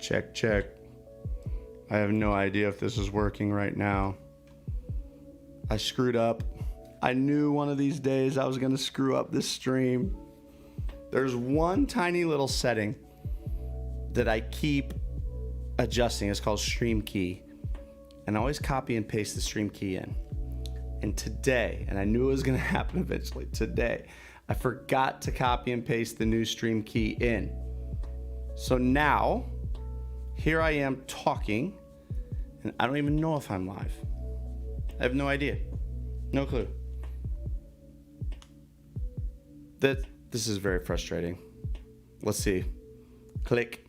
Check, check. I have no idea if this is working right now. I screwed up. I knew one of these days I was going to screw up this stream. There's one tiny little setting that I keep adjusting. It's called stream key. And I always copy and paste the stream key in. And today, and I knew it was going to happen eventually, today, I forgot to copy and paste the new stream key in. So now, here I am talking, and I don't even know if I'm live. I have no idea. No clue. This is very frustrating. Let's see. Click.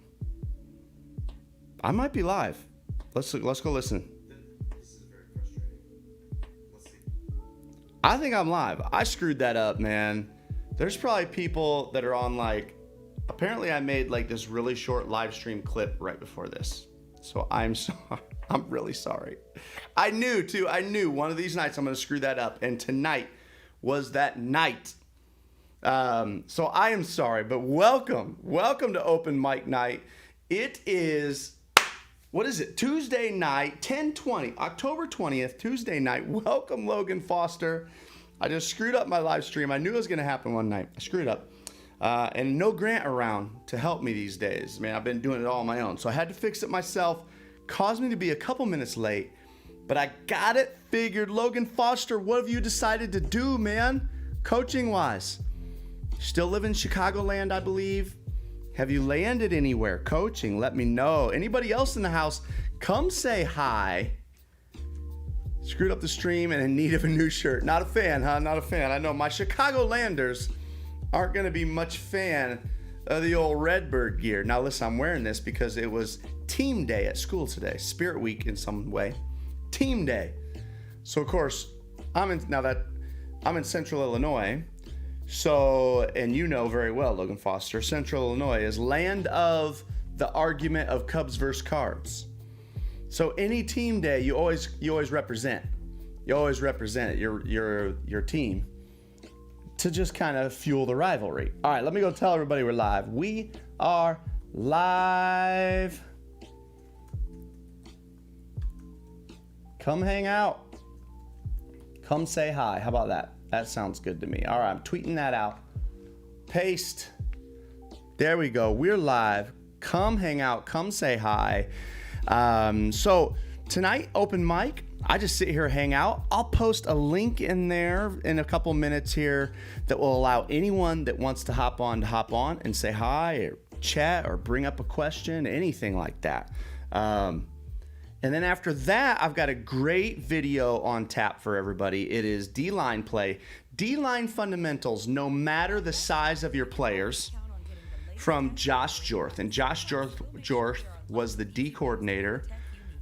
I might be live. Let's go listen. This is very frustrating. Let's see. I think I'm live. I screwed that up, man. There's probably people that are on apparently I made this really short live stream clip right before this. So I'm sorry. I'm really sorry. I knew one of these nights I'm going to screw that up. And tonight was that night. So I am sorry, but welcome to Open Mic Night. It is, what is it? Tuesday night, 10/20, October 20th, Tuesday night. Welcome, Logan Foster. I just screwed up my live stream. I knew it was going to happen one night. I screwed up. And no Grant around to help me these days. Man, I've been doing it all on my own. So I had to fix it myself. Caused me to be a couple minutes late, but I got it figured. Logan Foster, what have you decided to do, man? Coaching wise. Still live in Chicagoland, I believe. Have you landed anywhere coaching? Let me know. Anybody else in the house, come say hi. Screwed up the stream and in need of a new shirt. Not a fan, huh? Not a fan. I know my Chicagolanders aren't going to be much fan of the old Redbird gear. Now listen, I'm wearing this because it was team day at school today. Spirit week in some way. Team day. So of course, I'm in Central Illinois. So, and you know very well, Logan Foster, Central Illinois is land of the argument of Cubs versus Cards. So any team day, you always represent. You always represent your team to just kind of fuel the rivalry. All right, let me go tell everybody we're live. We are live. Come hang out. Come say hi. How about that? That sounds good to me. All right, I'm tweeting that out. Paste. There we go. We're live. Come hang out. Come say hi. So tonight, open mic. I just sit here, hang out. I'll post a link in there in a couple minutes here that will allow anyone that wants to hop on and say hi or chat or bring up a question, anything like that. And then after that, I've got a great video on tap for everybody. It is D-line play. D-line fundamentals, no matter the size of your players, from Josh Jorth. And Josh Jorth was the D coordinator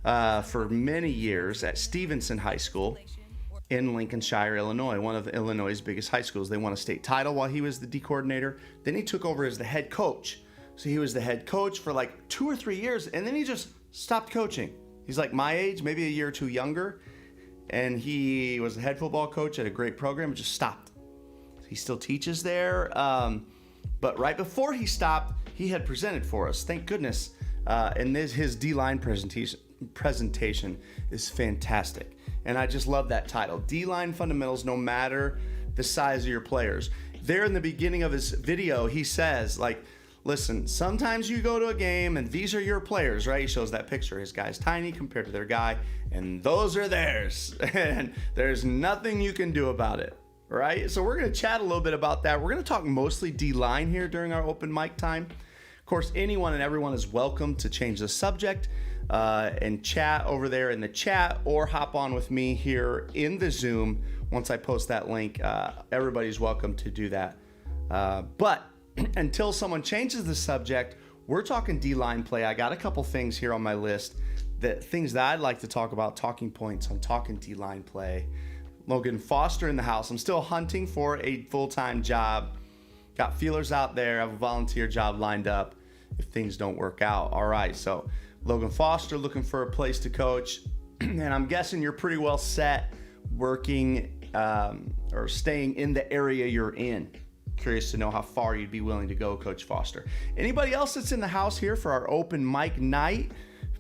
for many years at Stevenson High School in Lincolnshire, Illinois, one of Illinois' biggest high schools. They won a state title while he was the D coordinator. Then he took over as the head coach. So he was the head coach for 2 or 3 years, and then he just stopped coaching. He's like my age, maybe a year or two younger, and he was the head football coach at a great program and just stopped. He still teaches there, but right before he stopped, he had presented for us. Thank goodness. And his D-line presentation is fantastic. And I just love that title. D-line fundamentals, no matter the size of your players. There in the beginning of his video, he says, listen, sometimes you go to a game and these are your players, right? He shows that picture. His guy's tiny compared to their guy, and those are theirs. And there's nothing you can do about it, right? So we're going to chat a little bit about that. We're going to talk mostly D-line here during our open mic time. Of course, anyone and everyone is welcome to change the subject and chat over there in the chat, or hop on with me here in the Zoom. Once I post that link, everybody's welcome to do that. But until someone changes the subject, we're talking D-line play. I got a couple things here on my list, things that I'd like to talk about, talking points on talking D-line play. Logan Foster in the house. I'm still hunting for a full-time job. Got feelers out there. I have a volunteer job lined up if things don't work out. All right, so Logan Foster looking for a place to coach. And I'm guessing you're pretty well set working or staying in the area you're in. curious to know how far you'd be willing to go, Coach Foster. Anybody else that's in the house here for our open mic night,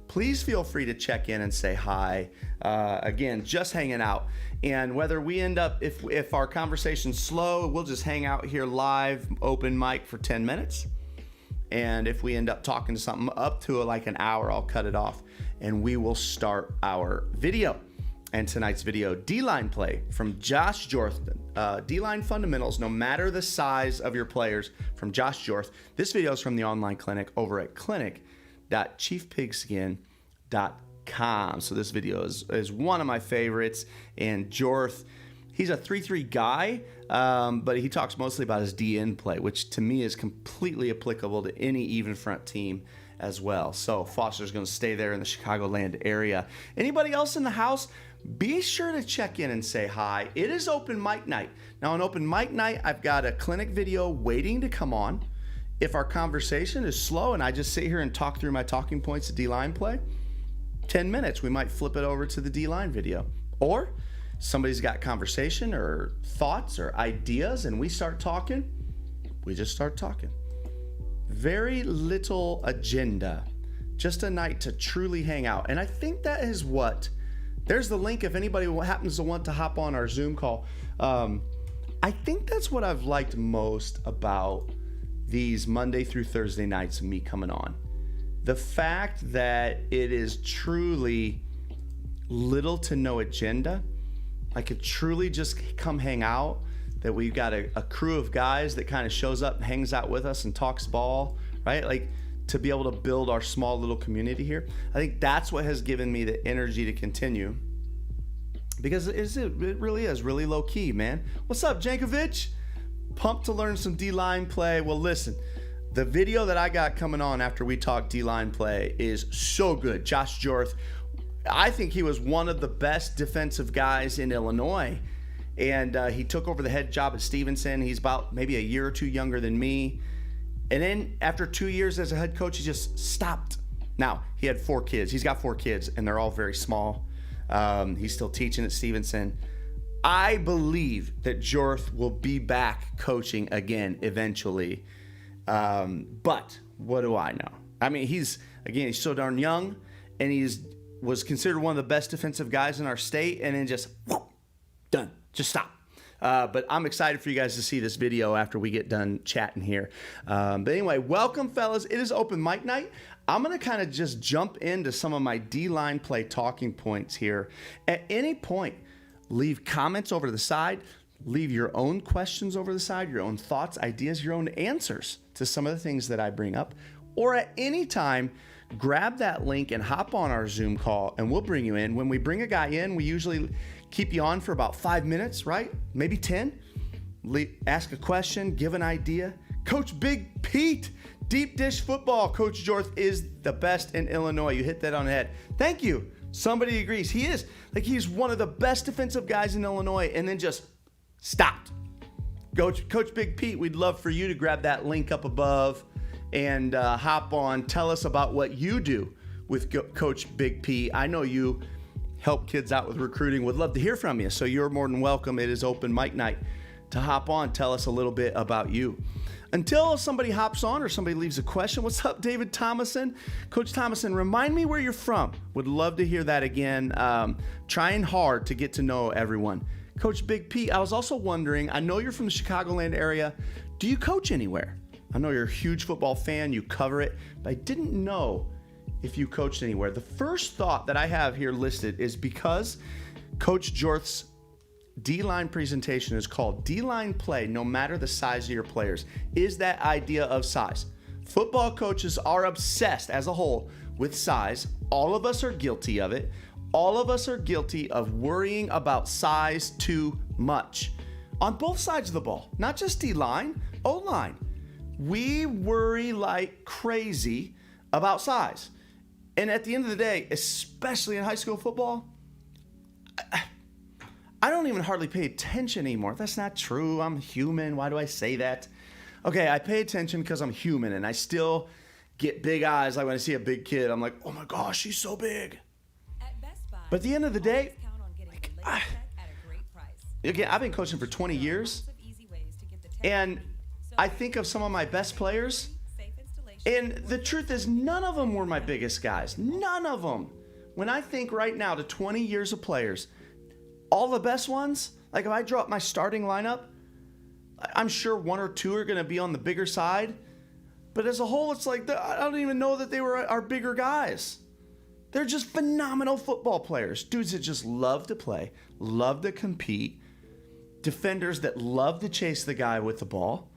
please feel free to check in and say hi. Again, just hanging out. And whether we end up, if our conversation's slow, we'll just hang out here live, open mic for 10 minutes. And if we end up talking to something up to like an hour, I'll cut it off and we will start our video. And tonight's video, D-line play from Josh Jorth. D-line fundamentals, no matter the size of your players, from Josh Jorth. This video is from the online clinic over at clinic.chiefpigskin.com. So this video is one of my favorites. And Jorth, he's a 3-3 guy, but he talks mostly about his D-end play, which to me is completely applicable to any even front team as well. So Foster's going to stay there in the Chicagoland area. Anybody else in the house? Be sure to check in and say hi. It is open mic night. Now on open mic night, I've got a clinic video waiting to come on. If our conversation is slow and I just sit here and talk through my talking points of D-line play, 10 minutes, we might flip it over to the D-line video. Or somebody's got conversation or thoughts or ideas and we start talking, we just start talking. Very little agenda, just a night to truly hang out. And I think that is what, there's the link if anybody happens to want to hop on our Zoom call. I think that's what I've liked most about these Monday through Thursday nights of me coming on. The fact that it is truly little to no agenda. I could truly just come hang out, that we've got a crew of guys that kind of shows up and hangs out with us and talks ball, right? Like, to be able to build our small little community here. I think that's what has given me the energy to continue, because it really is really low key, man. What's up, Jankovic? Pumped to learn some D-line play. Well, listen, the video that I got coming on after we talk D-line play is so good. Josh Jorth, I think he was one of the best defensive guys in Illinois, and he took over the head job at Stevenson. He's about maybe a year or two younger than me. And then after 2 years as a head coach, he just stopped. Now, he had 4 kids. He's got 4 kids, and they're all very small. He's still teaching at Stevenson. I believe that Jorth will be back coaching again eventually. But what do I know? I mean, he's so darn young, and was considered one of the best defensive guys in our state, and then just done. Just stop. But I'm excited for you guys to see this video after we get done chatting here. But anyway, welcome, fellas. It is open mic night. I'm going to kind of just jump into some of my D-line play talking points here. At any point, leave comments over to the side. Leave your own questions over the side, your own thoughts, ideas, your own answers to some of the things that I bring up. Or at any time, grab that link and hop on our Zoom call, and we'll bring you in. When we bring a guy in, we usually keep you on for about 5 minutes, right? Maybe 10. Ask a question, give an idea. Coach Big Pete, deep dish football. Coach Jorth is the best in Illinois. You hit that on the head. Thank you. Somebody agrees. He is. Like, he's one of the best defensive guys in Illinois, and then just stopped. Coach Big Pete, we'd love for you to grab that link up above and hop on. Tell us about what you do with Coach Big P. I know you help kids out with recruiting. Would love to hear from you. So you're more than welcome. It is open mic night to hop on. Tell us a little bit about you. Until somebody hops on or somebody leaves a question. What's up, David Thomason? Coach Thomason, remind me where you're from. Would love to hear that again. Trying hard to get to know everyone. Coach Big P, I was also wondering, I know you're from the Chicagoland area. Do you coach anywhere? I know you're a huge football fan. You cover it, but I didn't know if you coached anywhere. The first thought that I have here listed is because Coach Jorth's D-line presentation is called D-line play, no matter the size of your players, is that idea of size. Football coaches are obsessed as a whole with size. All of us are guilty of it. All of us are guilty of worrying about size too much on both sides of the ball, not just D-line, O-line. We worry like crazy about size. And at the end of the day, especially in high school football, I don't even hardly pay attention anymore. That's not true. I'm human. Why do I say that? Okay, I pay attention because I'm human, and I still get big eyes. Like when I see a big kid, I'm like, oh my gosh, he's so big. But at the end of the day, again, I've been coaching for 20 years, and I think of some of my best players, and the truth is none of them were my biggest guys. None of them. When I think right now to 20 years of players, all the best ones, like if I draw up my starting lineup, I'm sure one or two are going to be on the bigger side. But as a whole, it's like, I don't even know that they were our bigger guys. They're just phenomenal football players. Dudes that just love to play, love to compete. Defenders that love to chase the guy with the ball.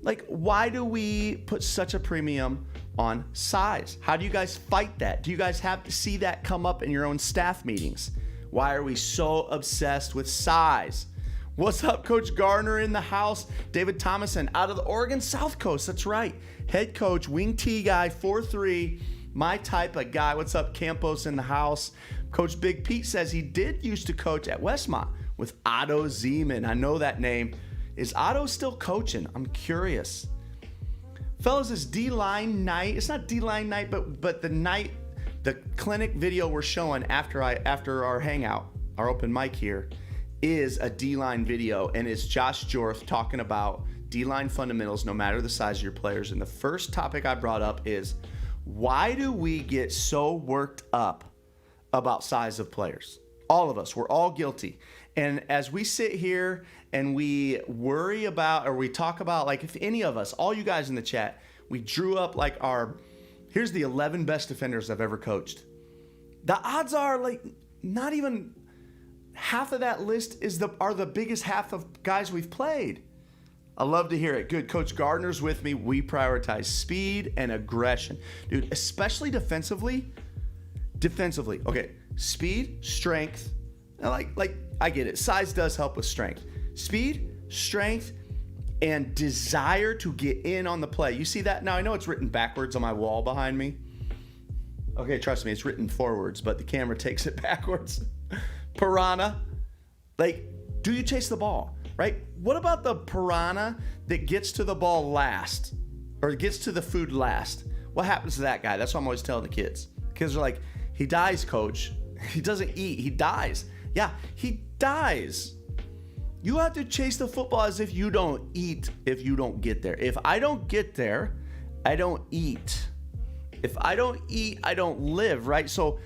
Like, why do we put such a premium on size? How do you guys fight that? Do you guys have to see that come up in your own staff meetings? Why are we so obsessed with size? What's up, Coach Gardner in the house? David Thomason out of the Oregon South Coast. That's right. Head coach, wing T guy, 4'3", my type of guy. What's up, Campos in the house? Coach Big Pete says he did used to coach at Westmont with Otto Zeman. I know that name. Is Otto still coaching? I'm curious. Fellas, it's D-line night. It's not D-line night, but the clinic video we're showing after our hangout, our open mic here, is a D-line video, and it's Josh Jorth talking about D-line fundamentals no matter the size of your players. And the first topic I brought up is, why do we get so worked up about size of players? All of us, we're all guilty. And as we sit here and we worry about, or we talk about, like, if any of us, all you guys in the chat, we drew up like here's the 11 best defenders I've ever coached. The odds are like not even half of that list are the biggest half of guys we've played. I love to hear it. Good. Coach Gardner's with me. We prioritize speed and aggression. Dude, especially defensively. Okay, speed, strength. Like I get it. Size does help with strength. Speed, strength, and desire to get in on the play. You see that? Now, I know it's written backwards on my wall behind me. Okay, trust me, it's written forwards, but the camera takes it backwards. Piranha. Like, do you chase the ball, right? What about the piranha that gets to the ball last or gets to the food last? What happens to that guy? That's what I'm always telling the kids. Kids are like, he dies, coach. He doesn't eat. He dies. Yeah, he dies. You have to chase the football as if you don't eat if you don't get there. If I don't get there, I don't eat. If I don't eat, I don't live, right? So,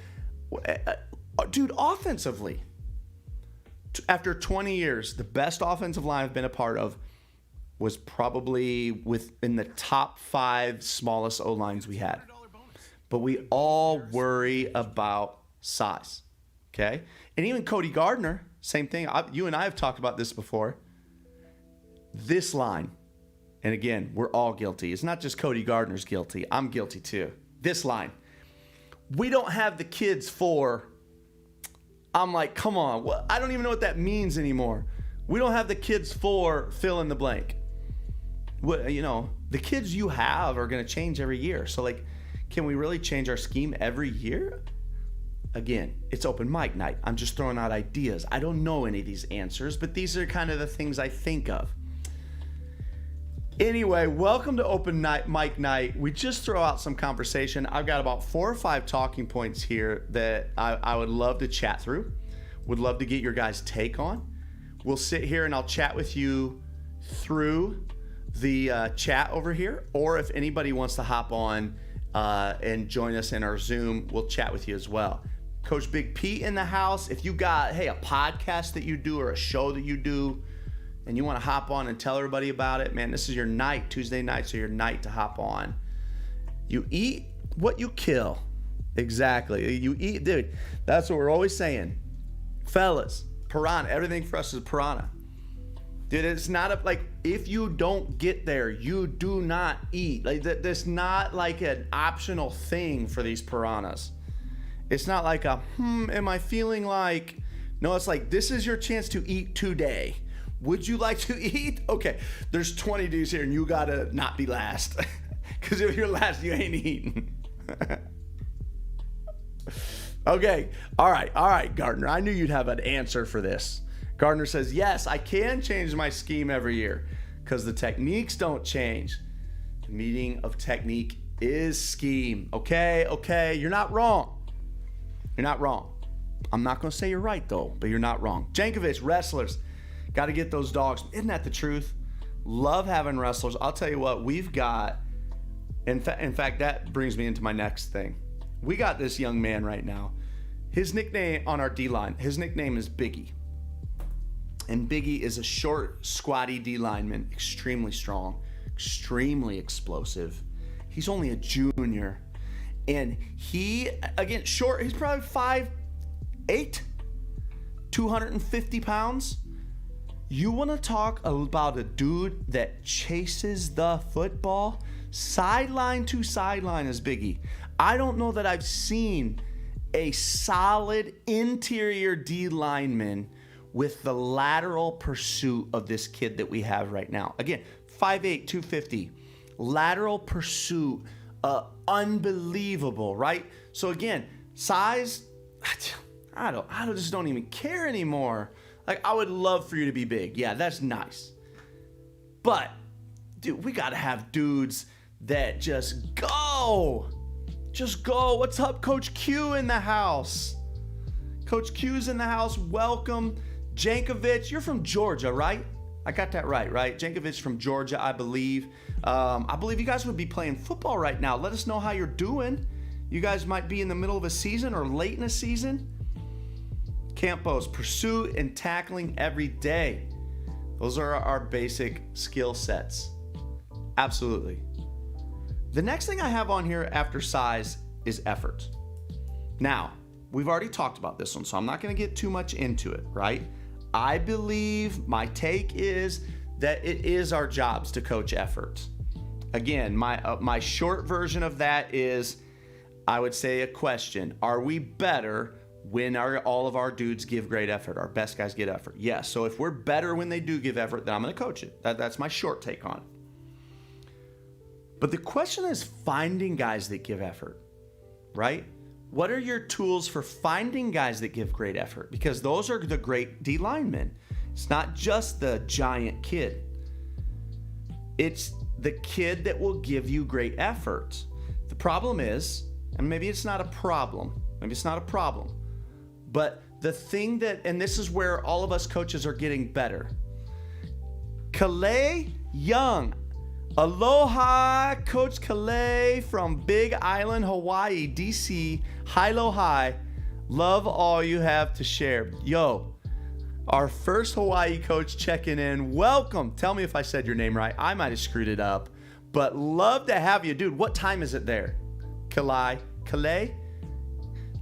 dude, offensively, after 20 years, the best offensive line I've been a part of was probably within the top 5 smallest O-lines we had. But we all worry about size, okay? And even Cody Gardner, same thing. You and I have talked about this before. This line, and again, we're all guilty. It's not just Cody Gardner's guilty. I'm guilty too. This line. We don't have the kids for, I'm like, come on. I don't even know what that means anymore. We don't have the kids for fill in the blank. The kids you have are going to change every year. So, like, can we really change our scheme every year? Again, it's open mic night. I'm just throwing out ideas. I don't know any of these answers, but these are kind of the things I think of. Anyway, welcome to open mic night. We just throw out some conversation. I've got about 4 or 5 talking points here that I would love to chat through. Would love to get your guys' take on. We'll sit here and I'll chat with you through the chat over here, or if anybody wants to hop on and join us in our Zoom, we'll chat with you as well. Coach Big Pete in the house. If you got, a podcast that you do or a show that you do and you want to hop on and tell everybody about it, man, this is your night. Tuesday nights are your night to hop on. You eat what you kill. Exactly. You eat, dude. That's what we're always saying. Fellas, piranha. Everything for us is piranha. Dude, it's not like if you don't get there, you do not eat. Like that's not like an optional thing for these piranhas. It's not like am I feeling like? No, it's like this is your chance to eat today. Would you like to eat? Okay, there's 20 dudes here and you gotta not be last. Because if you're last, you ain't eating. Okay, all right, Gardner. I knew you'd have an answer for this. Gardner says, yes, I can change my scheme every year because the techniques don't change. The meaning of technique is scheme. Okay, you're not wrong. You're not wrong. I'm not going to say you're right, though, but you're not wrong. Jankovic, wrestlers, got to get those dogs. Isn't that the truth? Love having wrestlers. I'll tell you what, we've got, in fact, that brings me into my next thing. We got this young man right now. His nickname on our D-line, his nickname is Biggie. And Biggie is a short, squatty D lineman, extremely strong, extremely explosive. He's only a junior. And he, again, short, he's probably 5'8", 250 pounds. You want to talk about a dude that chases the football? Sideline to sideline is Biggie. I don't know that I've seen a solid interior D lineman with the lateral pursuit of this kid that we have right now. Again, 5'8", 250. Lateral pursuit, unbelievable, right? So again, size, I just don't even care anymore. Like, I would love for you to be big. Yeah, that's nice. But, dude, we gotta have dudes that just go. Just go. What's up, Coach Q in the house? Coach Q's in the house. Welcome. Jankovic, you're from Georgia, right? I got that right? Jankovic from Georgia, I believe. I believe you guys would be playing football right now. Let us know how you're doing. You guys might be in the middle of a season or late in a season. Campos, pursuit and tackling every day. Those are our basic skill sets. Absolutely. The next thing I have on here after size is effort. Now, we've already talked about this one, so I'm not going to get too much into it, right? I believe my take is that it is our jobs to coach effort. Again, my short version of that is, I would say a question. Are we better when all of our dudes give great effort? Our best guys get effort? Yes. So if we're better when they do give effort, then I'm going to coach it. That's my short take on it. But the question is finding guys that give effort, right? What are your tools for finding guys that give great effort? Because those are the great D linemen. It's not just the giant kid. It's the kid that will give you great effort. The problem is, and maybe it's not a problem, but the thing that, and this is where all of us coaches are getting better. Calais Young. Aloha, Coach Calais from Big Island, Hawaii, DC. Hilo High. Love all you have to share. Yo, our first Hawaii coach checking in. Welcome. Tell me if I said your name right. I might have screwed it up, but love to have you. Dude, what time is it there? Calais?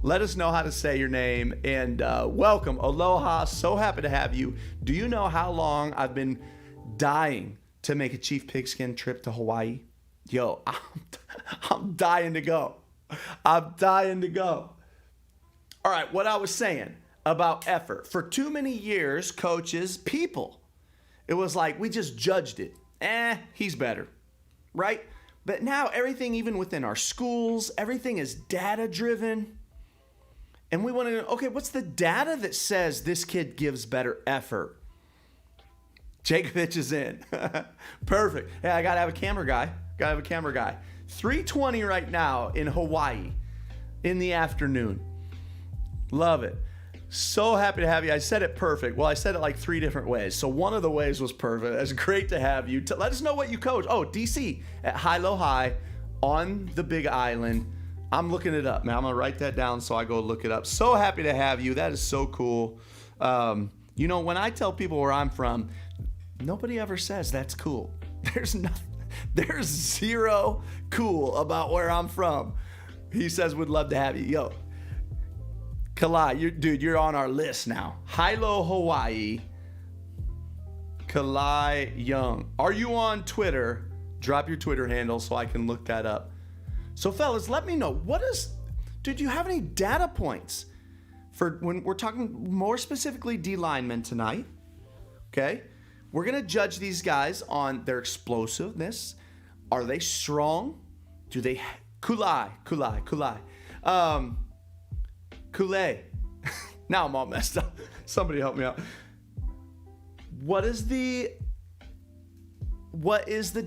Let us know how to say your name, and welcome. Aloha. So happy to have you. Do you know how long I've been dying to make a Chief Pigskin trip to Hawaii? Yo, I'm dying to go. All right, what I was saying about effort. For too many years, coaches, people, it was like we just judged it. He's better, right? But now everything, even within our schools, everything is data-driven. And we want to know, okay, what's the data that says this kid gives better effort? Jankovic is in. Perfect. Hey, I got to have a camera guy. 3:20 right now in Hawaii in the afternoon. Love it. So happy to have you. I said it perfect. Well, I said it like 3 different ways. So one of the ways was perfect. It's great to have you. Let us know what you coach. Oh, DC at Hilo High on the Big Island. I'm looking it up, man. I'm going to write that down so I go look it up. So happy to have you. That is so cool. You know, when I tell people where I'm from, nobody ever says that's cool. There's zero cool about where I'm from. He says, would love to have you. Yo, Kalai, you're on our list now. Hilo, Hawaii. Kalai Young. Are you on Twitter? Drop your Twitter handle so I can look that up. So fellas, let me know. Do you have any data points for when we're talking more specifically D linemen tonight? Okay. We're going to judge these guys on their explosiveness. Are they strong? Do they... Kulai. Now I'm all messed up. Somebody help me out. What is the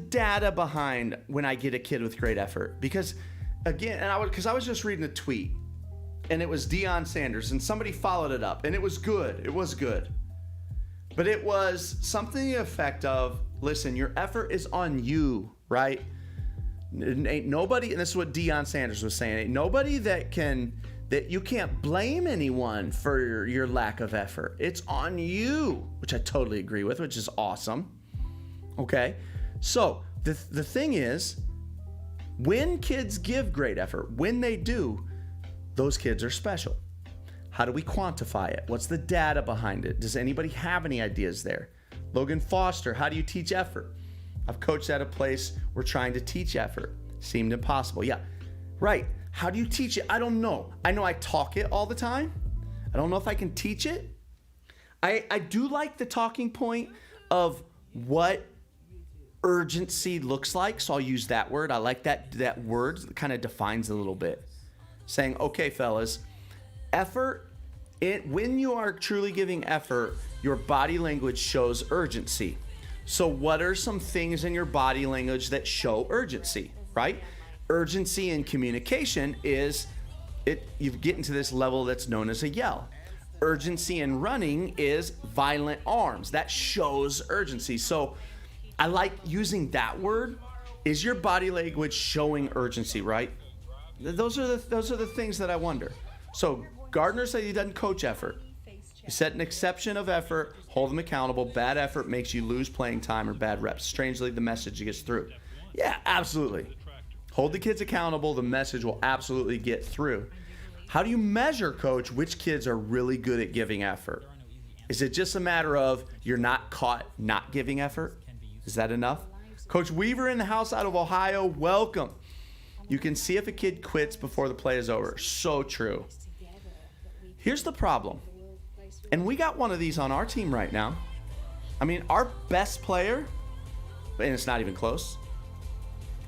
data behind when I get a kid with great effort? Because, again, I was just reading a tweet, and it was Deion Sanders, and somebody followed it up, and it was good. But it was something to the effect of, Listen, your effort is on you, right? Ain't nobody, and this is what Deion Sanders was saying, ain't nobody that you can't blame anyone for your lack of effort. It's on you, which I totally agree with, which is awesome. Okay, so the thing is, when kids give great effort, when they do, those kids are special. How do we quantify it? What's the data behind it? Does anybody have any ideas there? Logan Foster, how do you teach effort? I've coached at a place we're trying to teach effort. Seemed impossible. Yeah, right. How do you teach it? I don't know. I know I talk it all the time. I don't know if I can teach it. I do like the talking point of what urgency looks like. So I'll use that word. I like that word. It kind of defines a little bit. Saying, okay, fellas, effort, when you are truly giving effort, your body language shows urgency. So what are some things in your body language that show urgency, right? Urgency in communication is you get into this level that's known as a yell. Urgency in running is violent arms. That shows urgency. So I like using that word. Is your body language showing urgency, right? Those are the things that I wonder. So Gardner said he doesn't coach effort. You set an exception of effort, hold them accountable. Bad effort makes you lose playing time or bad reps. Strangely, the message gets through. Yeah, absolutely. Hold the kids accountable. The message will absolutely get through. How do you measure, coach, which kids are really good at giving effort? Is it just a matter of you're not caught not giving effort? Is that enough? Coach Weaver in the house out of Ohio, welcome. You can see if a kid quits before the play is over. So true. Here's the problem. And we got one of these on our team right now. I mean, our best player, and it's not even close,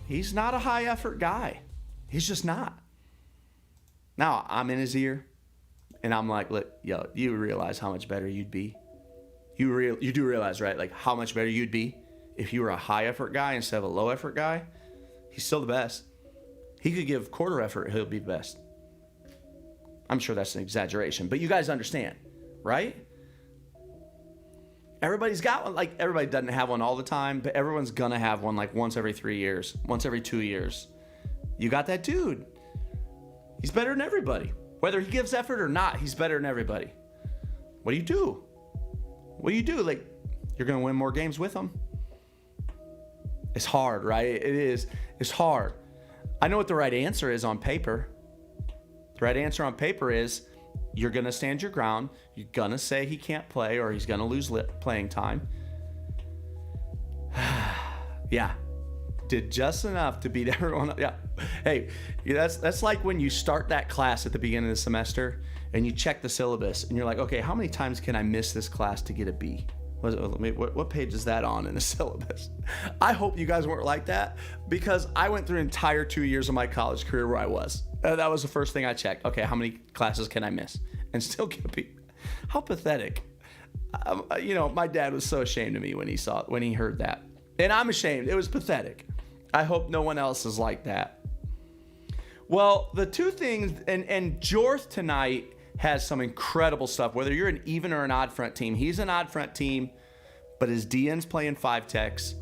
he's not a high effort guy. He's just not. Now, I'm in his ear, and I'm like, look, yo, you realize how much better you'd be? You do realize, right, like how much better you'd be if you were a high effort guy instead of a low effort guy? He's still the best. He could give quarter effort, he'll be the best. I'm sure that's an exaggeration, but you guys understand, right? Everybody's got one. Like, everybody doesn't have one all the time, but everyone's gonna have one like once every 3 years, once every 2 years. You got that dude. He's better than everybody. Whether he gives effort or not, he's better than everybody. What do you do? What do you do? Like, you're gonna win more games with him. It's hard, right? It is. It's hard. I know what the right answer is on paper. The right answer on paper is you're going to stand your ground. You're going to say he can't play or he's going to lose playing time. Yeah. Did just enough to beat everyone. Yeah. Hey, that's like when you start that class at the beginning of the semester and you check the syllabus and you're like, okay, how many times can I miss this class to get a B? What page is that on in the syllabus? I hope you guys weren't like that, because I went through an entire 2 years of my college career where I was. That was the first thing I checked. Okay, how many classes can I miss and still get a B? How pathetic. My dad was so ashamed of me when he heard that. And I'm ashamed. It was pathetic. I hope no one else is like that. Well, the two things, and Jorth tonight has some incredible stuff. Whether you're an even or an odd front team, he's an odd front team, but his DN's playing 5 techs.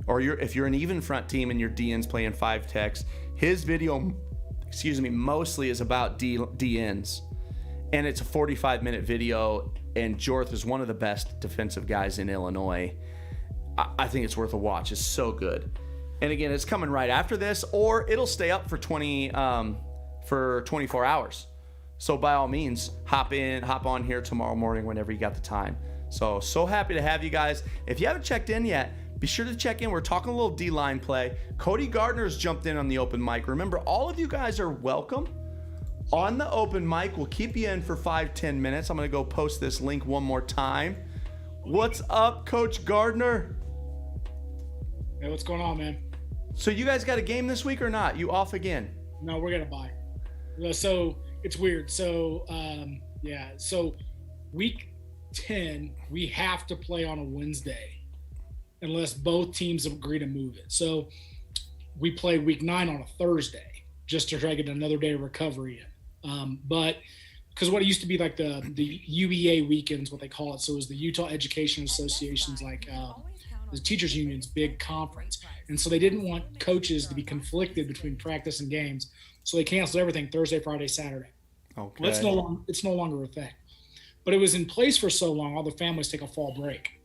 Or if you're an even front team and your DN's playing 5 techs, his video, mostly is about DNs. And it's a 45-minute video, and Jorth is one of the best defensive guys in Illinois. I think it's worth a watch. It's so good. And again, it's coming right after this, or it'll stay up for 24 hours. So by all means, hop on here tomorrow morning whenever you got the time. So happy to have you guys. If you haven't checked in yet, be sure to check in. We're talking a little D-line play. Cody Gardner's jumped in on the open mic. Remember, all of you guys are welcome on the open mic. We'll keep you in for 5-10 minutes. I'm going to go post this link one more time. What's up, Coach Gardner? Hey, what's going on, man? So you guys got a game this week or not? You off again? No, we're going to bye. So it's weird. So, So week 10, we have to play on a Wednesday unless both teams agree to move it. So we play week 9 on a Thursday just to try to get another day of recovery in. But because what it used to be like the UEA weekends, what they call it. So it was the Utah Education Association's like the teachers union's big conference. And so they didn't want coaches to be conflicted between practice and games. So they canceled everything Thursday, Friday, Saturday. Okay. Well, it's no longer a thing. But it was in place for so long, all the families take a fall break.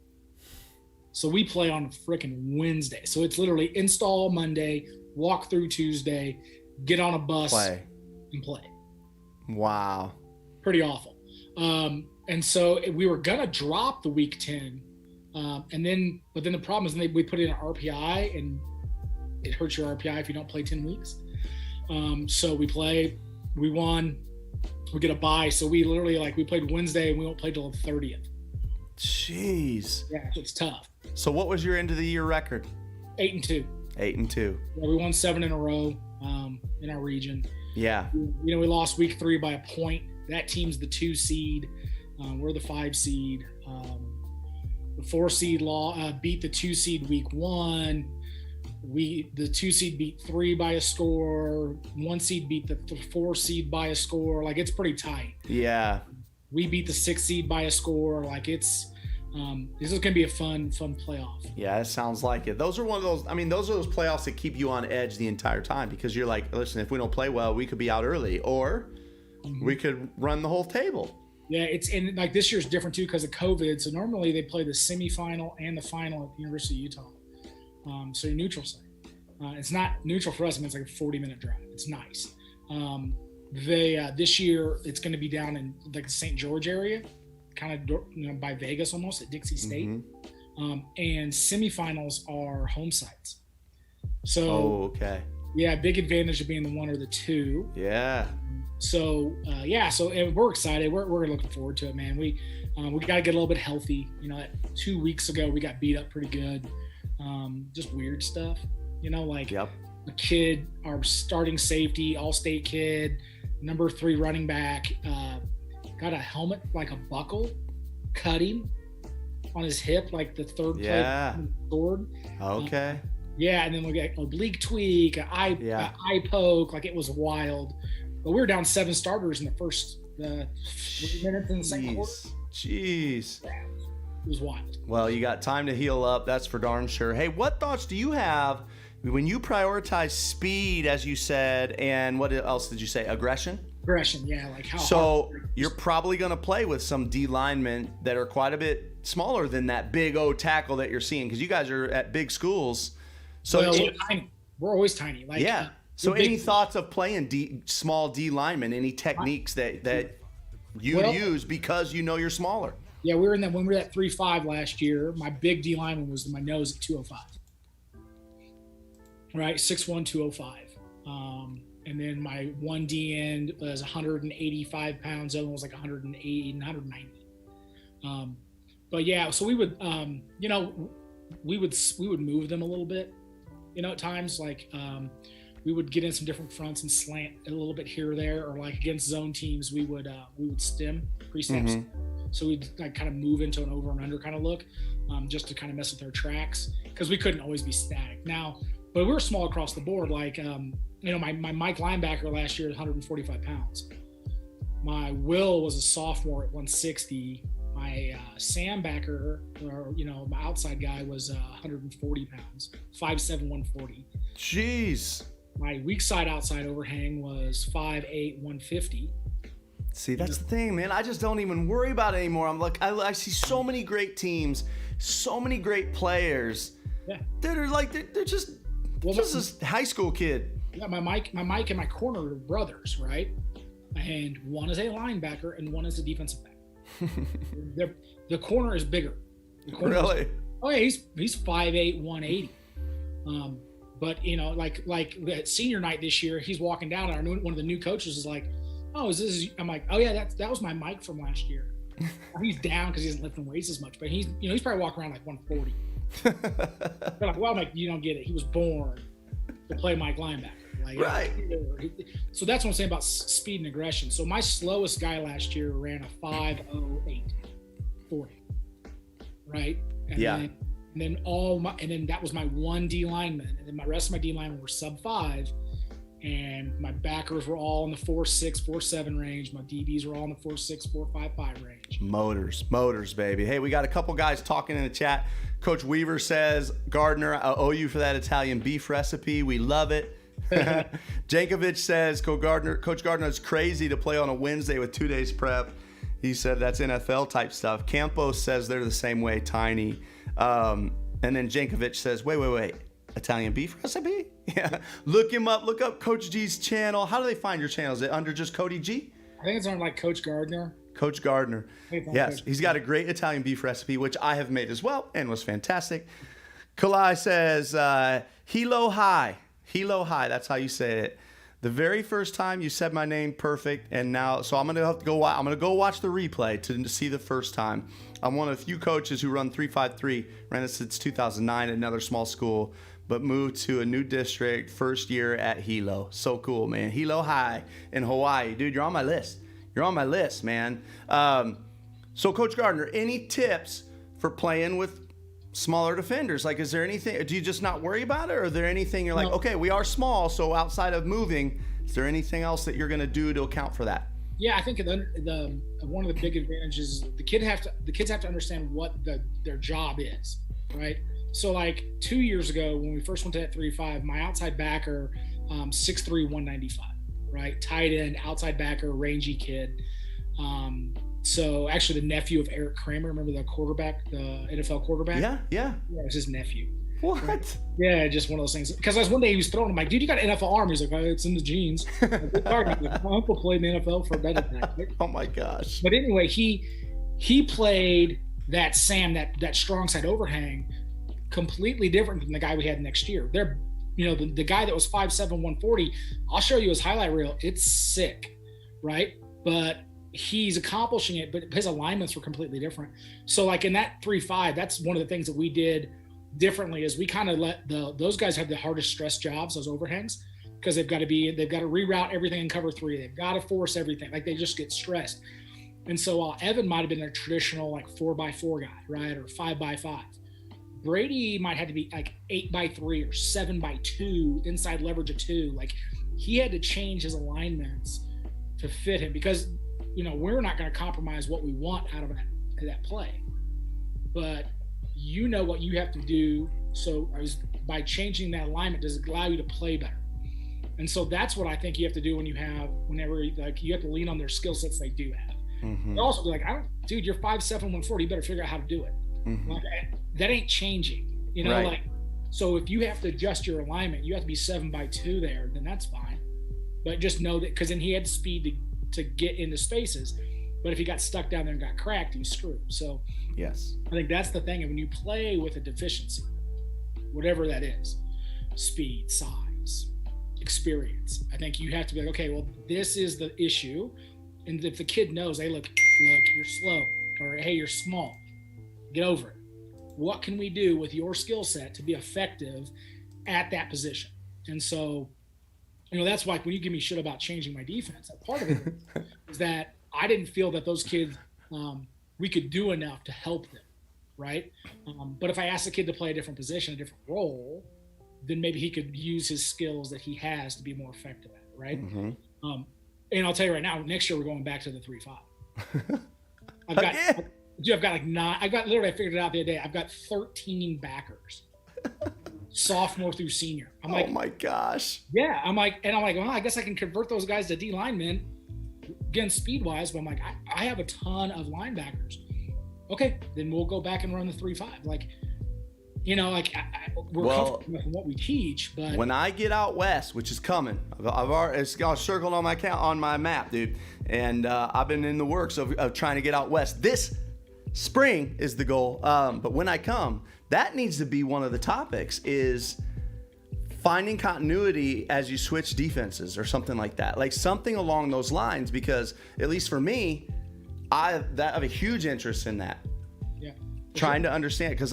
So we play on freaking Wednesday. So it's literally install Monday, walk through Tuesday, get on a bus and play. Wow. Pretty awful. And so we were going to drop the week 10. But then the problem is we put in an RPI, and it hurts your RPI if you don't play 10 weeks. So we won, we get a bye. So we literally we played Wednesday and we won't play till the 30th. Jeez. Yeah, it's tough. So what was your end of the year record? 8-2. 8-2. Yeah, we won 7 in a row in our region. Yeah. We lost week 3 by a point. That team's the 2 seed. We're the 5 seed. The 4 seed beat the 2 seed week 1. The 2 seed beat 3 by a score. 1 seed beat the 4 seed by a score. It's pretty tight. Yeah. We beat the 6 seed by a score. This is going to be a fun playoff. Yeah, it sounds like it. Those are those playoffs that keep you on edge the entire time, because you're like, listen, if we don't play well, we could be out early, or we could run the whole table. Yeah, this year's different too because of COVID. So normally they play the semifinal and the final at the University of Utah. So you're neutral site. It's not neutral for us. It's like a 40-minute drive. It's nice. This year it's going to be down in the St. George area, kind of by Vegas almost, at Dixie State. And semifinals are home sites. So okay. Yeah, big advantage of being the 1 or the 2. Yeah. So and we're excited. We're looking forward to it, man. We got to get a little bit healthy. 2 weeks ago we got beat up pretty good. Just weird stuff. Yep. A kid, our starting safety, all-state kid, number 3 running back, got a helmet, a buckle, cut him on his hip, the third play sword. Okay. And then we got oblique tweak, an eye poke, it was wild. But we were down 7 starters in the first 3 minutes in the second quarter. Jeez. Yeah, it was wild. Well, you got time to heal up. That's for darn sure. Hey, what thoughts do you have when you prioritize speed, as you said, and what else did you say? Aggression? Aggression, yeah. How So hard you're probably going to play with some D linemen that are quite a bit smaller than that big O tackle that you're seeing, because you guys are at big schools. So we're tiny. We're always tiny. So any thoughts of playing small D linemen? Any techniques that you use because you're smaller? Yeah, we were in that when we were at 3.5 last year. My big D lineman was my nose at 205. Right, 6'1", 205. And then my 1 D end was 185 pounds. The other one was 180, 190. But yeah, so we would, we would move them a little bit. At times we would get in some different fronts and slant a little bit here or there, or against zone teams, we would stem precepts. So we'd kind of move into an over and under kind of look, just to kind of mess with their tracks, because we couldn't always be static. But we were small across the board. My Mike linebacker last year was 145 pounds. My Will was a sophomore at 160. My Sam backer, or my outside guy, was 140 pounds, 5'7", 140. Jeez. My weak side outside overhang was 5'8", 150. See, that's the thing, man. I just don't even worry about it anymore. I'm I see so many great teams, so many great players. Yeah. That are they're just a high school kid. Yeah, my Mike and my corner are brothers, right? And one is a linebacker and one is a defensive back. The corner is bigger. Really? Yeah, he's 5'8", 180. But at senior night this year, he's walking down, and one of the new coaches is like, "Oh, is this?" I'm like, "Oh yeah, that was my Mike from last year." He's down because he isn't lifting weights as much, but he's probably walking around 140. They're like, "Well, Mike, you don't get it. He was born to play Mike linebacker." Right. So that's what I'm saying about speed and aggression. So my slowest guy last year ran a 5.08 40. Right. And then that was my 1 D lineman, and then my rest of my D linemen were sub 5. and my backers were all in the 4.6, 4.7 range. My DBs were all in the 4.6, 4.55 range. Motors, baby. Hey, we got a couple guys talking in the chat. Coach Weaver says, Gardner, I owe you for that Italian beef recipe. We love it. Jankovic says, Coach Gardner, it's crazy to play on a Wednesday with 2 days prep. He said that's NFL type stuff. Campos says they're the same way, Tiny. And then Jankovic says, wait. Italian beef recipe? Yeah. Look him up. Look up Coach G's channel. How do they find your channel? Is it under just Cody G? I think it's on like Coach Gardner. Coach Gardner. Yes, he's got a great Italian beef recipe, which I have made as well and was fantastic. Kalai says, Hilo High. Hilo High, that's how you say it. The very first time you said my name perfect, and now, so I'm gonna have to go. I'm gonna go watch the replay to see the first time. I'm one of the few coaches who run 353. Ran this since 2009 at another small school, but moved to a new district first year at Hilo. So cool, man. Hilo High in Hawaii, dude. You're on my list. You're on my list, man. So, Coach Gardner, any tips for playing with smaller defenders? Like, is there anything, do you just not worry about it? Or is there anything you're like, okay, we are small, so outside of moving, is there anything else that you're going to do to account for that? Yeah, I think the one of the big advantages is the kids have to understand what their job is, right? So like 2 years ago when we first went to that 3-5, my outside backer, 6'3", 195, right? Tight end, outside backer, rangy kid. So actually the nephew of Eric Kramer, remember the quarterback, the NFL quarterback? Yeah, it was his nephew. What? Right? Yeah, just one of those things. Because one day he was throwing, I'm like, dude, you got an NFL arm. He's like, oh, it's in the genes. Like, my uncle played in the NFL for a better tactic. Oh my gosh. But anyway, he played that strong side overhang completely different than the guy we had next year. They're, the guy that was 5'7", 140, I'll show you his highlight reel. It's sick, right? But he's accomplishing it, but his alignments were completely different. So like in that 3-5, that's one of the things that we did differently is we kind of let those guys have the hardest stress jobs, those overhangs, because they've got to reroute everything in cover 3. They've got to force everything. Like they just get stressed. And so Evan might have been a traditional like 4x4 guy, right? Or 5x5. Brady might have to be like 8x3 or 7x2, inside leverage of 2. Like he had to change his alignments to fit him because, we're not going to compromise what we want out of that play. But what you have to do. So by changing that alignment, does it allow you to play better? And so that's what I think you have to do whenever like you have to lean on their skill sets they do have. Mm-hmm. But also be like, dude, you're 5'7", 140, you better figure out how to do it. Mm-hmm. Like, that ain't changing, right. Like, so if you have to adjust your alignment, you have to be 7x2 there, then that's fine. But just know that, because then he had speed to get into spaces. But if he got stuck down there and got cracked, he's screwed. So yes, I think that's the thing. And when you play with a deficiency, whatever that is, speed, size, experience, I think you have to be like, okay, well, this is the issue. And if the kid knows, hey, look, you're slow, or hey, you're small, get over it. What can we do with your skill set to be effective at that position? And so, that's why when you give me shit about changing my defense, that part of it is that I didn't feel that those kids, we could do enough to help them, right? But if I asked the kid to play a different position, a different role, then maybe he could use his skills that he has to be more effective at it, right? Mm-hmm. And I'll tell you right now, next year we're going back to the 3-5. I've got like 9. I figured it out the other day. I've got 13 backers, sophomore through senior. I'm like, oh my gosh. Yeah, I'm like, well, I guess I can convert those guys to D linemen. Again, speed-wise, but I'm like, I have a ton of linebackers. Okay, then we'll go back and run the 3-5. Like, we're comfortable with what we teach. But when I get out west, which is coming, it's got circled on my map, dude. And I've been in the works of trying to get out west. This spring is the goal. But when I come, that needs to be one of the topics is finding continuity as you switch defenses or something like that, like something along those lines, because at least for me, I have a huge interest in that. Yeah. Trying to understand, because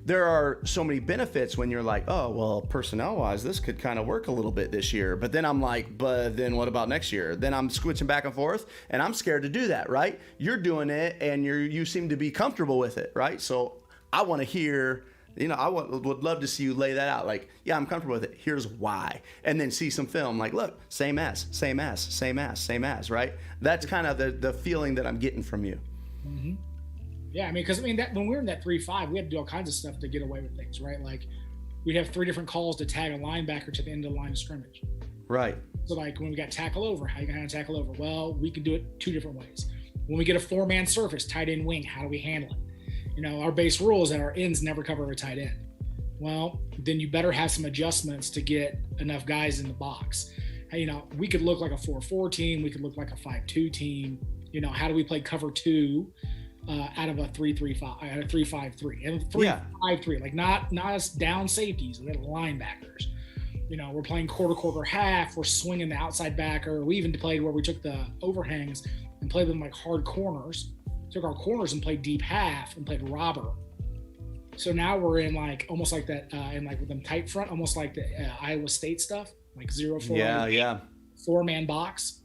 there are so many benefits when you're like, oh, well, personnel wise, this could kind of work a little bit this year. But then I'm like, but then what about next year? Then I'm switching back and forth, and I'm scared to do that, right? You're doing it, and you seem to be comfortable with it, right? So I want to hear I would love to see you lay that out. Like, yeah, I'm comfortable with it. Here's why. And then see some film. Like, look, same as, right? That's kind of the feeling that I'm getting from you. Mm-hmm. Yeah, because that when we were in that 3-5, we had to do all kinds of stuff to get away with things, right? Like, we'd have 3 different calls to tag a linebacker to the end of the line of scrimmage. Right. So, like, when we got tackle over, how you going to tackle over? Well, we can do it 2 different ways. When we get a 4-man surface, tight end wing, how do we handle it? Our base rule is that our ends never cover a tight end. Well, then you better have some adjustments to get enough guys in the box. We could look like a 4-4 team. We could look like a 5-2 team. How do we play cover 2 out of a 3-3-5, out of 3-5-3, and 3-5-3, like not as down safeties, but linebackers. We're playing quarter, half. We're swinging the outside backer. We even played where we took the overhangs and played them like hard corners. Took our corners and played deep half and played robber. So now we're in like almost like that, in like with them tight front, almost like the Iowa State stuff, like 0-4, 4-man box,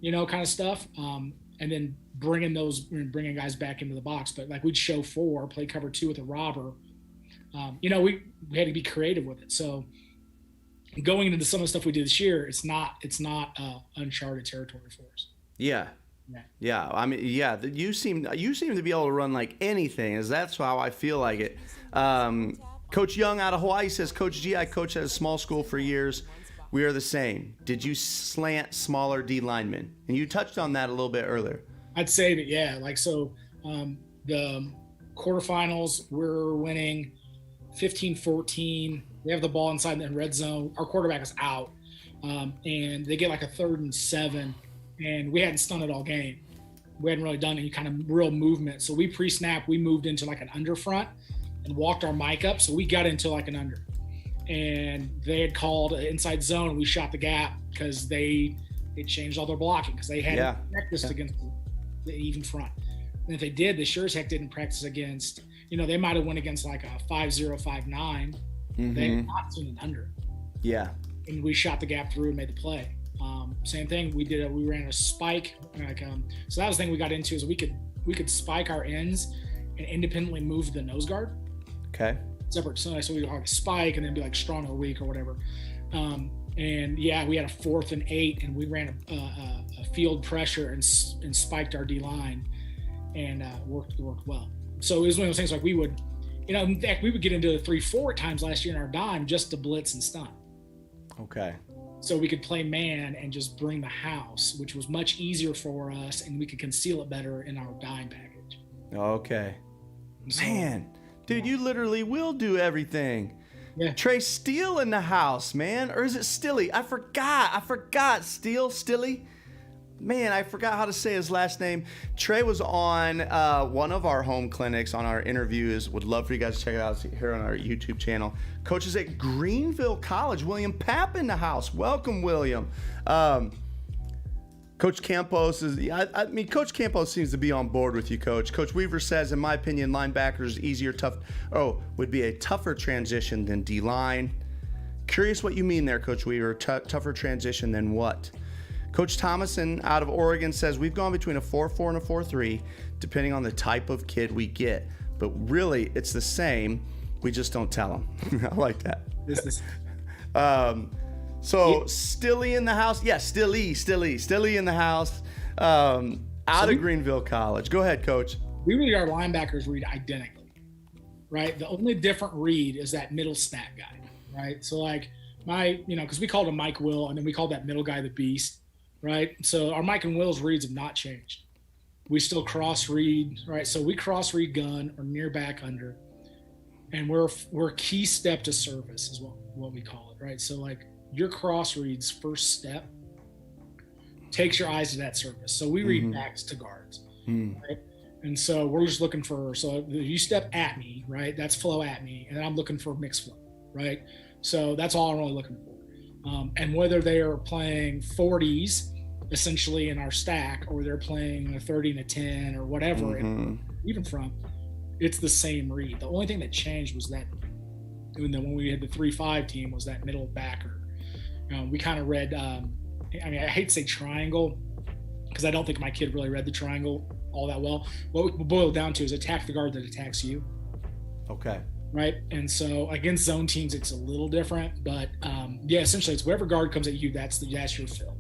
kind of stuff. And then bringing guys back into the box. But like we'd show 4, play cover 2 with a robber. We had to be creative with it. So going into some of the stuff we did this year, it's not uncharted territory for us. Yeah. Yeah. You seem to be able to run like anything. That's how I feel like it. Coach Young out of Hawaii says, Coach G, I coached at a small school for years. We are the same. Did you slant smaller D linemen? And you touched on that a little bit earlier. I'd say that, yeah. Like, so the quarterfinals, we're winning 15-14. They have the ball inside the red zone. Our quarterback is out. And they get like a 3rd and 7. And we hadn't stunted all game. We hadn't really done any kind of real movement. So we pre-snap, we moved into like an under front and walked our mic up. So we got into like an under. And they had called an inside zone and we shot the gap because they changed all their blocking because they hadn't practiced against the even front. And if they did, they sure as heck didn't practice against, they might have went against like a 5-0, 5-9. Mm-hmm. They had not seen an under. Yeah. And we shot the gap through and made the play. Same thing. We ran a spike. So that was the thing we got into is we could spike our ends and independently move the nose guard. Okay. Separate. So we would have a spike and then be like strong or weak or whatever. And yeah, we had a 4th and 8 and we ran a field pressure and spiked our D line and worked well. So it was one of those things like we would, in fact, we would get into the 3-4 at times last year in our dime just to blitz and stun. Okay. So we could play man and just bring the house, which was much easier for us, and we could conceal it better in our dime package. Okay. So, man, dude, you literally will do everything. Yeah. Trey Steele in the house, man. Or is it Stilly? I forgot. Stilly. Man, I forgot how to say his last name. Trey was on one of our home clinics on our interviews. Would love for you guys to check it out here on our YouTube channel. Coaches at Greenville College. William Papp in the house. Welcome, William. Coach Campos is. Coach Campos seems to be on board with you, Coach. Coach Weaver says, in my opinion, linebackers would be a tougher transition than D line. Curious what you mean there, Coach Weaver. Tougher transition than what? Coach Thomason out of Oregon says, we've gone between a 4-4 and a 4-3, depending on the type of kid we get. But really, it's the same. We just don't tell them. I like that. So Stilly in the house. Yeah, Stilly in the house out of Greenville College. Go ahead, Coach. We read our linebackers read identically, right? The only different read is that middle snap guy, right? So like because we called him Mike Will, and then we called that middle guy the Beast. Right. So our Mike and Will's reads have not changed. We still cross read. Right. So we cross read gun or near back under. And we're a key step to service is what we call it. Right. So like your cross reads first step takes your eyes to that service. So we read backs to guards. Right. And so we're just looking for, so you step at me, right? That's flow at me. And then I'm looking for mixed flow. Right. So that's all I'm really looking for. And whether they are playing 40s essentially in our stack or they're playing a 30 and a 10 or whatever, even from, it's the same read. The only thing that changed was that when we had the 3-5 team was that middle backer. We kind of read, I hate to say triangle because I don't think my kid really read the triangle all that well. What we boil down to is attack the guard that attacks you. Okay. right? And so against zone teams, it's a little different, but yeah, essentially it's whatever guard comes at you, that's your fill.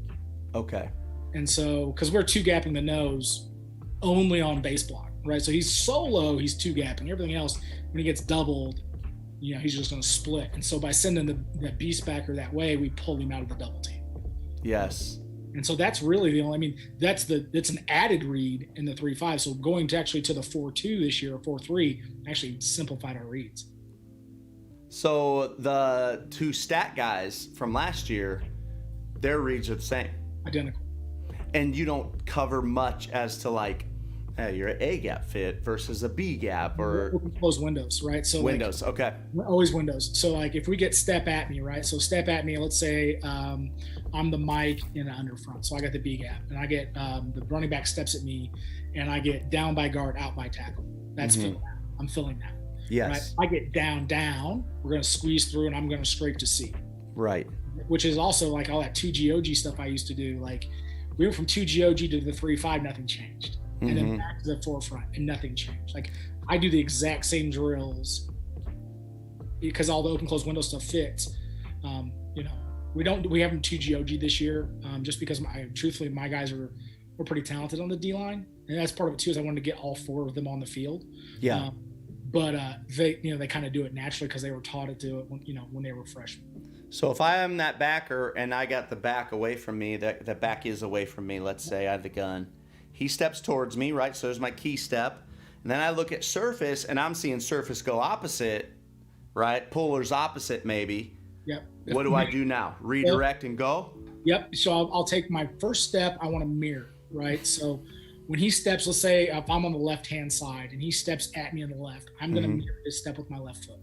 Okay. And so, because we're two gapping the nose only on base block, right? So he's solo, he's two gapping. Everything else, when he gets doubled, he's just going to split. And so by sending the beast backer that way, we pull him out of the double team. Yes. And so that's really the only. I mean, it's an added read in the 3-5. So going to actually to the 4-2 this year, or 4-3, actually simplified our reads. So the two stat guys from last year, their reads are the same. Identical. And you don't cover much as to like, hey, you're an A gap fit versus a B gap or open close windows, right? So windows. Like, okay. Always windows. So like if we get step at me, right? So step at me, let's say I'm the Mike in the under front. So I got the B gap and I get the running back steps at me and I get down by guard, out by tackle. That's filling out. I'm filling that. Yes. Right? I get down, we're going to squeeze through and I'm going to scrape to C. Right. Which is also like all that 2GOG stuff I used to do. Like we went from 2GOG to the 3-5, nothing changed. And then back to the forefront and nothing changed. Like I do the exact same drills because all the open close window stuff fits. We haven't 2GOG this year just because truthfully my guys were pretty talented on the D line, and that's part of it too. Is I wanted to get all four of them on the field. Yeah. But they kind of do it naturally because they were taught to do it when they were freshmen. So if I am that backer and I got the back away from me, that back is away from me. Let's say I have the gun. He steps towards me, right? So there's my key step. And then I look at surface, and I'm seeing surface go opposite, right? Pullers opposite, maybe. Yep. What do I do now? Redirect and go? Yep. So I'll take my first step. I want to mirror, right? So when he steps, let's say if I'm on the left-hand side and he steps at me on the left, I'm going to mirror his step with my left foot.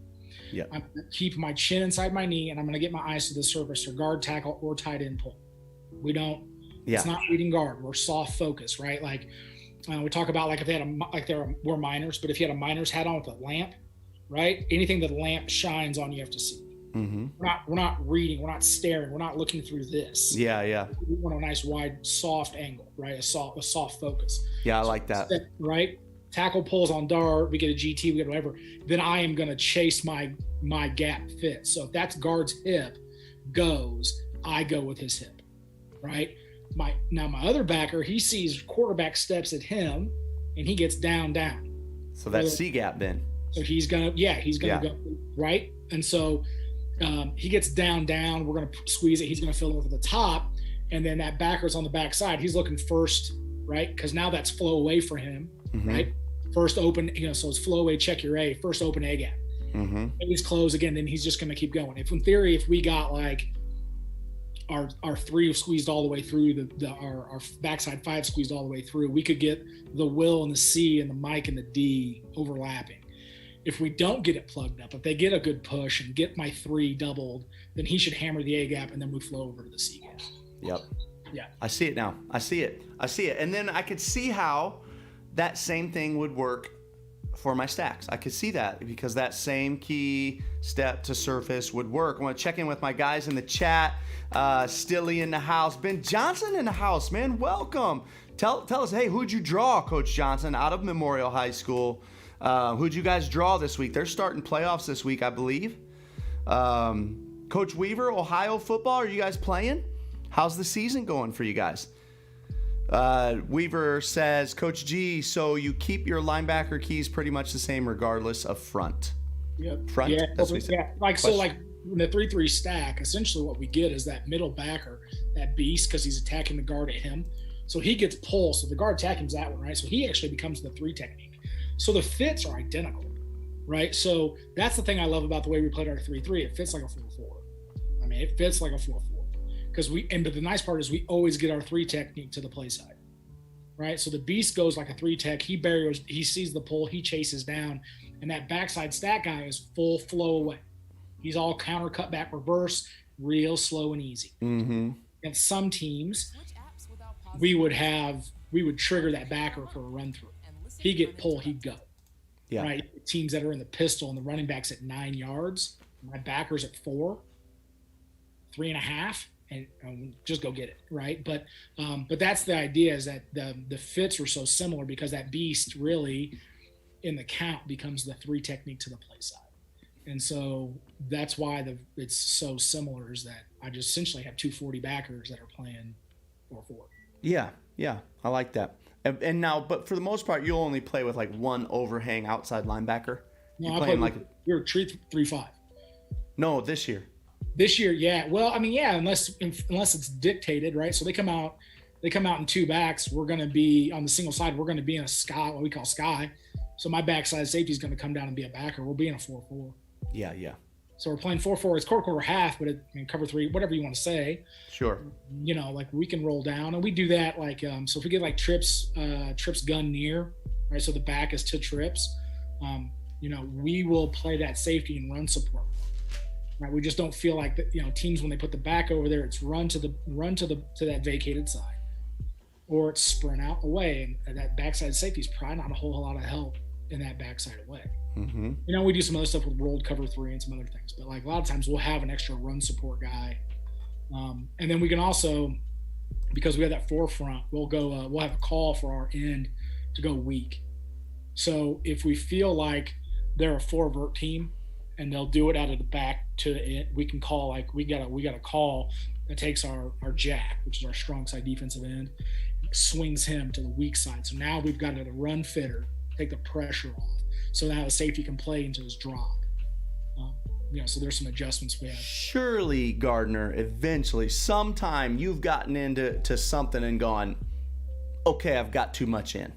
Yep. I'm going to keep my chin inside my knee, and I'm going to get my eyes to the surface or guard, tackle, or tight end pull. It's not reading guard. We're soft focus, right? Like we talk about like if they had we're minors, but if you had a miner's hat on with a lamp, right? Anything that the lamp shines on, you have to see. Mm-hmm. We're not reading. We're not staring. We're not looking through this. Yeah. We want a nice wide soft angle, right? A soft focus. Yeah, I like that. Right? Tackle pulls on dart. We get a GT. We get whatever. Then I am going to chase my gap fit. So if that's guard's hip goes, I go with his hip, right? My other backer, he sees quarterback steps at him, and he gets down. So that's C gap then. So he's gonna go right, and so he gets down. We're gonna squeeze it. He's gonna fill over the top, and then that backer's on the backside. He's looking first, right? Because now that's flow away for him, right? First open, so it's flow away. Check your A. First open A gap. He's close again. Then he's just gonna keep going. If in theory, if we got like our three squeezed all the way through, our backside five squeezed all the way through, we could get the Will and the C and the Mike and the D overlapping. If we don't get it plugged up, if they get a good push and get my three doubled, then he should hammer the A gap and then we flow over to the C gap. Yep. Yeah. I see it now. I see it. And then I could see how that same thing would work for my stacks. I could see that because that same key step to surface would work. I want to check in with my guys in the chat. Stilly in the house. Ben Johnson in the house, man. Welcome. Tell us, hey, who'd you draw, Coach Johnson, out of Memorial High School? Who'd you guys draw this week? They're starting playoffs this week, I believe. Coach Weaver, Ohio football, are you guys playing? How's the season going for you guys? Weaver says, Coach G, so you keep your linebacker keys pretty much the same regardless of front. Yep. Front? Yeah. That's what he said. Like in the 3-3 stack, essentially what we get is that middle backer, that beast, because he's attacking the guard at him. So he gets pulled. So the guard attack him's that one, right? So he actually becomes the 3 technique. So the fits are identical, right? So that's the thing I love about the way we played our 3-3. It fits like a 4-4. I mean, it fits like a 4-4. But the nice part is we always get our 3 technique to the play side, right? So the beast goes like a 3 tech. He barriers, he sees the pull, he chases down, and that backside stack guy is full flow away. He's all counter, cut back, reverse, real slow and easy. And some teams, we would trigger that backer for a run through. He'd get pull, he'd go. Yeah. Right? Teams that are in the pistol and the running back's at 9 yards, my backer's at 4, 3.5. And just go get it, right? But that's the idea, is that the fits are so similar because that beast really in the count becomes the 3 technique to the play side. And so that's why it's so similar, is that I just essentially have 240 backers that are playing 4-4. Yeah, I like that. And now, but for the most part, you'll only play with like one overhang outside linebacker. No, You're I playing play like you're 3-5. No, this year. This year, yeah. Well, I mean, yeah, unless it's dictated, right? So they come out in two backs. We're going to be on the single side. We're going to be in a sky, what we call sky. So my backside safety is going to come down and be a backer. We'll be in a 4-4. Yeah. So we're playing 4-4. It's quarter half, but cover 3, whatever you want to say. Sure. Like we can roll down, and we do that. Like, so if we get like trips gun near, right? So the back is to trips. We will play that safety and run support. Right, we just don't feel like that. Teams, when they put the back over there, it's run to that vacated side, or it's sprint out away, and that backside safety is probably not a whole lot of help in that backside away. Mm-hmm. We do some other stuff with rolled cover 3 and some other things, but like a lot of times we'll have an extra run support guy, and then we can also, because we have that forefront, we'll have a call for our end to go weak. So if we feel like they're a 4-vert team, and they'll do it out of the back to it, we can call, like, we got a call that takes our jack, which is our strong side defensive end, swings him to the weak side. So now we've got a run fitter, take the pressure off. So now the safety can play into his drop. So there's some adjustments we have. Surely, Gardner, eventually, sometime you've gotten into something and gone, okay, I've got too much in.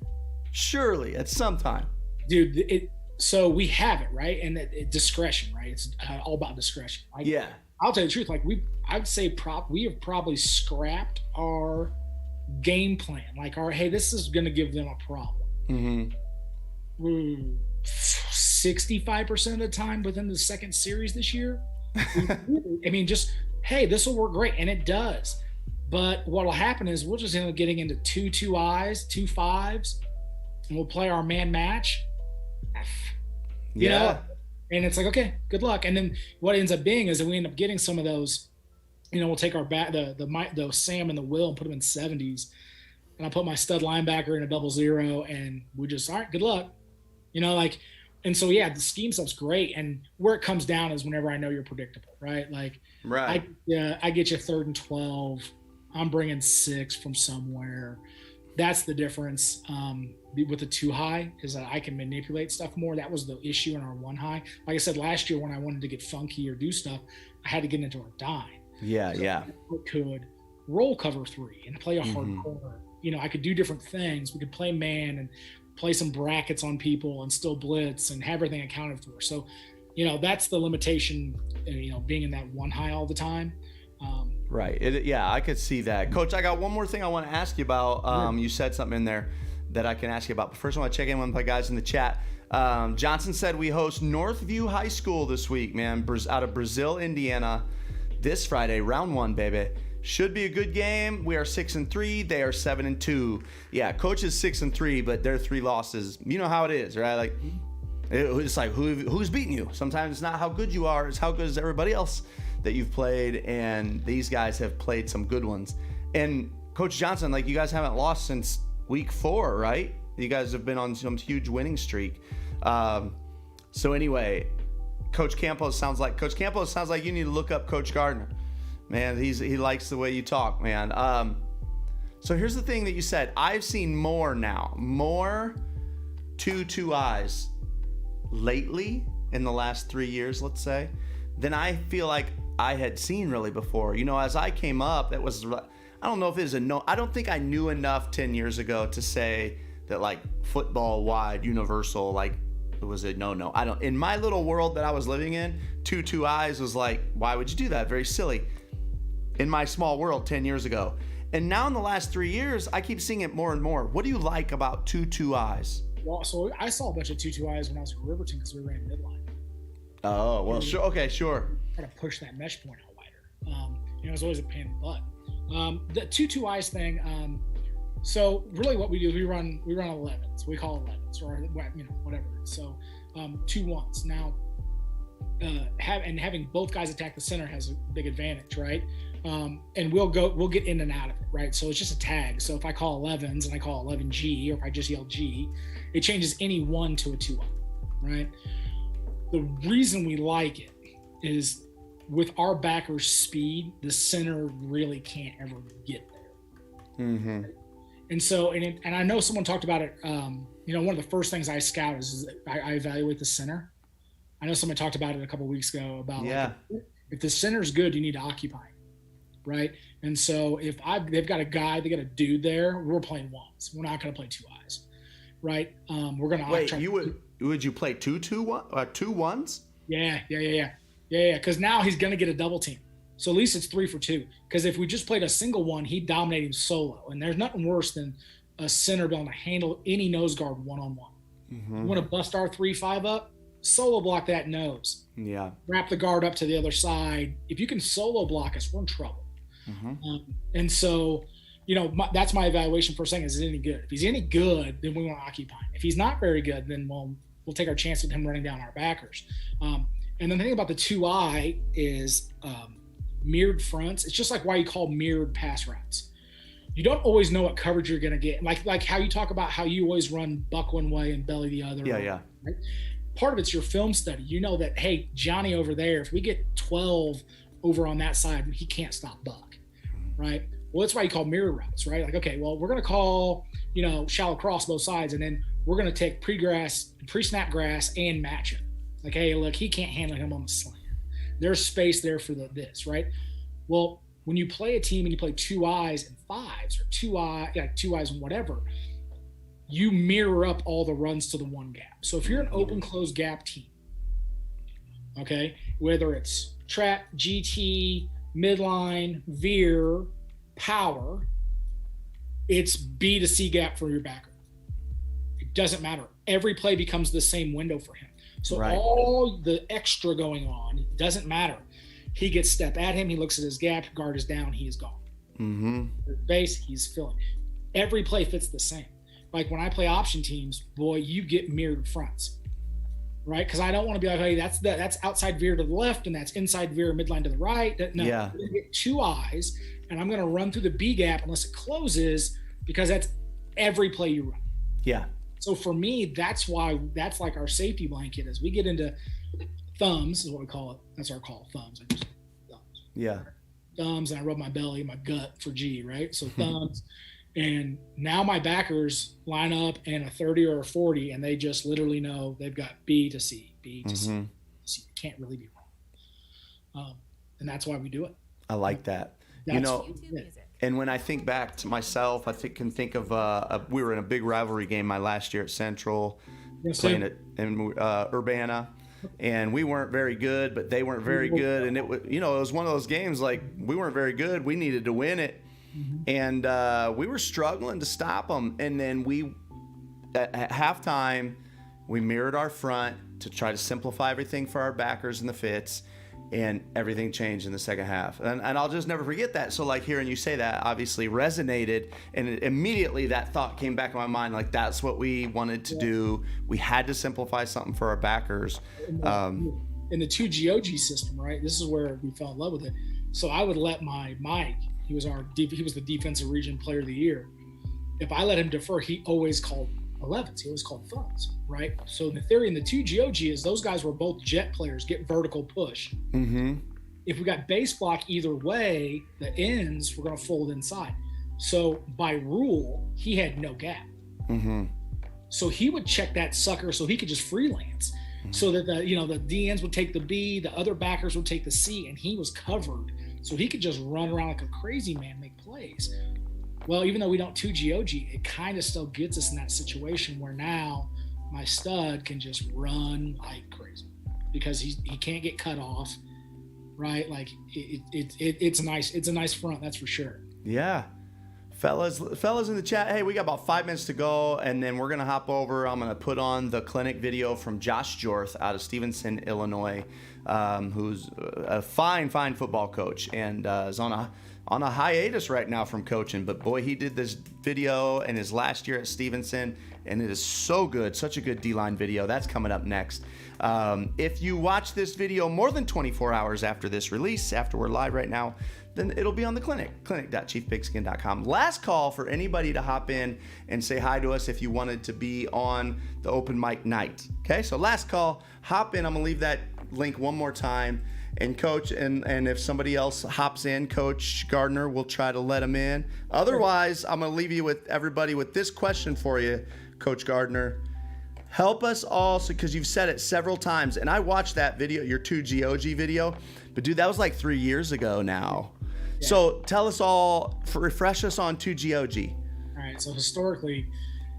Surely, at some time. Dude, so we have it, right? And discretion, right? It's all about discretion. Like, yeah. I'll tell you the truth. Like I'd say we have probably scrapped our game plan. Like hey, this is going to give them a problem. Mm-hmm. 65% of the time within the second series this year. Hey, this will work great. And it does. But what will happen is we'll just end up getting into 2 eyes, 2 5s, and we'll play our man match. And it's like, okay, good luck. And then what ends up being is that we end up getting some of those, we'll take our the Sam and the Will and put them in 70s, and I'll put my stud linebacker in a 0-0, and we just, all right, good luck. And so, yeah, the scheme stuff's great. And where it comes down is whenever I know you're predictable, right? Like, right. I get you 3rd and 12. I'm bringing 6 from somewhere. That's the difference with the 2 high, is that I can manipulate stuff more. That was the issue in our 1 high. Like I said, last year when I wanted to get funky or do stuff, I had to get into our dime. Yeah, so yeah. I could roll cover 3 and play a hard corner. I could do different things. We could play man and play some brackets on people and still blitz and have everything accounted for. So, that's the limitation, being in that 1 high all the time. Right. I could see that. Coach, I got one more thing I want to ask you about. You said something in there that I can ask you about. But first, I want to check in with my guys in the chat. Johnson said we host Northview High School this week, man, out of Brazil, Indiana, this Friday, round 1, baby. Should be a good game. We are 6-3. They are 7-2. Yeah, Coach is 6-3, but they're 3 losses. You know how it is, right? Like, it's like who's beating you. Sometimes it's not how good you are; it's how good is everybody else that you've played. And these guys have played some good ones. And Coach Johnson, like, you guys haven't lost since week 4, right? You guys have been on some huge winning streak. So anyway, Coach Campos sounds like you need to look up Coach Gardner. Man, he likes the way you talk, man. So here's the thing that you said. I've seen more 2 eyes lately in the last 3 years, let's say, than I feel like I had seen really before. As I came up, that was, I don't know if it was I don't think I knew enough 10 years ago to say that, like, football wide, universal, like, it was a no. In my little world that I was living in, 2 eyes was like, why would you do that? Very silly. In my small world 10 years ago. And now in the last 3 years, I keep seeing it more and more. What do you like about 2 eyes? Well, so I saw a bunch of 2 eyes when I was at Riverton because we ran midline. Oh, well, sure. Okay, sure. Try to push that mesh point out wider. It was always a pain in the butt. The 2 eyes thing. So really, what we do is we run 11s. We call 11s, or whatever. So 2 1s. Now, having both guys attack the center has a big advantage, right? And we'll get in and out of it, right? So it's just a tag. So if I call 11s and I call 11G, or if I just yell G, it changes any 1 to a 2-1, right? The reason we like it is with our backers' speed, the center really can't ever get there. Mm-hmm. And so, and I know someone talked about it. One of the first things I scout is I evaluate the center. I know someone talked about it a couple of weeks ago about like, if the center's good, you need to occupy, right? And so if they've got a guy, they got a dude there, we're playing ones. We're not going to play two eyes, right? We're going to wait. Would you play two ones? Yeah. Because now he's going to get a double team. So at least it's 3 for 2. Because if we just played a single one, he'd dominate him solo. And there's nothing worse than a center being able to handle any nose guard one-on-one. Mm-hmm. You want to bust our 3-5 up? Solo block that nose. Yeah. Wrap the guard up to the other side. If you can solo block us, we're in trouble. Mm-hmm. And so, that's my evaluation for saying, is it any good? If he's any good, then we want to occupy him. If he's not very good, then we'll take our chance with him running down our backers. And then the thing about the 2-eye is mirrored fronts. It's just like why you call mirrored pass routes. You don't always know what coverage you're going to get. Like how you talk about how you always run buck one way and belly the other. Yeah. Right? Part of it's your film study. You know that, hey, Johnny over there, if we get 12 over on that side, he can't stop Buck, right? Well, that's why you call mirror routes, right? Like, okay, well, we're going to call, shallow cross both sides, and then we're going to take pre-snap grass and match him. Like, hey, look, he can't handle him on the slant. There's space there for this, right? Well, when you play a team and you play 2 eyes and 5s or 2 eyes and whatever, you mirror up all the runs to the one gap. So if you're an open closed gap team, okay, whether it's trap, GT, midline, veer, power, it's B to C gap for your backer. It doesn't matter. Every play becomes the same window for him. So all the extra going on, it doesn't matter. He gets step at him. He looks at his gap. Guard is down. He is gone. Mm-hmm. Base, he's filling. Every play fits the same. Like when I play option teams, boy, you get mirrored fronts, right? Because I don't want to be like, hey, that's outside veer to the left and that's inside veer midline to the right. No, I'm going to get 2 eyes and I'm going to run through the B gap unless it closes, because that's every play you run. Yeah. So for me, that's like our safety blanket. As we get into thumbs, is what we call it. That's our call, thumbs. I just thumbs. Yeah. Thumbs, and I rub my belly, my gut for G, right? So thumbs. And now my backers line up in a 30 or a 40, and they just literally know they've got B to C, B to C. C. It can't really be wrong. And that's why we do it. I like that. And when I think back to myself, can think of we were in a big rivalry game my last year at Central, playing it in Urbana, and we weren't very good, but they weren't very good, and it was one of those games like we weren't very good, we needed to win it, and we were struggling to stop them, and then we at halftime we mirrored our front to try to simplify everything for our backers and the fits. And everything changed in the second half. And I'll just never forget that. So like hearing you say that obviously resonated, and immediately that thought came back in my mind, like that's what we wanted to do. We had to simplify something for our backers. In the 2GOG system, right? This is where we fell in love with it. So I would let Mike, he was the defensive region player of the year. If I let him defer, he always called 11s. He always called thumbs, right? So the theory in the 2GOG is those guys were both jet players, get vertical push. Mm-hmm. If we got base block either way, the ends were going to fold inside. So by rule, he had no gap. Mm-hmm. So he would check that sucker so he could just freelance. Mm-hmm. So that the D ends would take the B, the other backers would take the C, and he was covered. So he could just run around like a crazy man, make plays. Well, even though we don't 2GOG, it kind of still gets us in that situation where now my stud can just run like crazy because he can't get cut off, right? Like it's nice. It's a nice front, that's for sure. Yeah. Fellas in the chat, hey, we got about 5 minutes to go, and then we're going to hop over. I'm going to put on the clinic video from Josh Jorth out of Stevenson, Illinois, who's a fine football coach and is on a hiatus right now from coaching. But, boy, he did this video in his last year at Stevenson, and it is so good, such a good D-line video. That's coming up next. If you watch this video more than 24 hours after this release, after we're live right now, then it'll be on the clinic.chiefpigskin.com. Last call for anybody to hop in and say hi to us if you wanted to be on the open mic night. Okay, so last call, hop in. I'm gonna leave that link one more time. And Coach, and if somebody else hops in, Coach Gardner, we'll try to let him in. Otherwise, I'm gonna leave you with everybody with this question for you, Coach Gardner. Help us all, because you've said it several times, and I watched that video, your 2GOG video, but dude, that was like 3 years ago now. Yeah. So tell us all, refresh us on 2GOG. All right, so historically,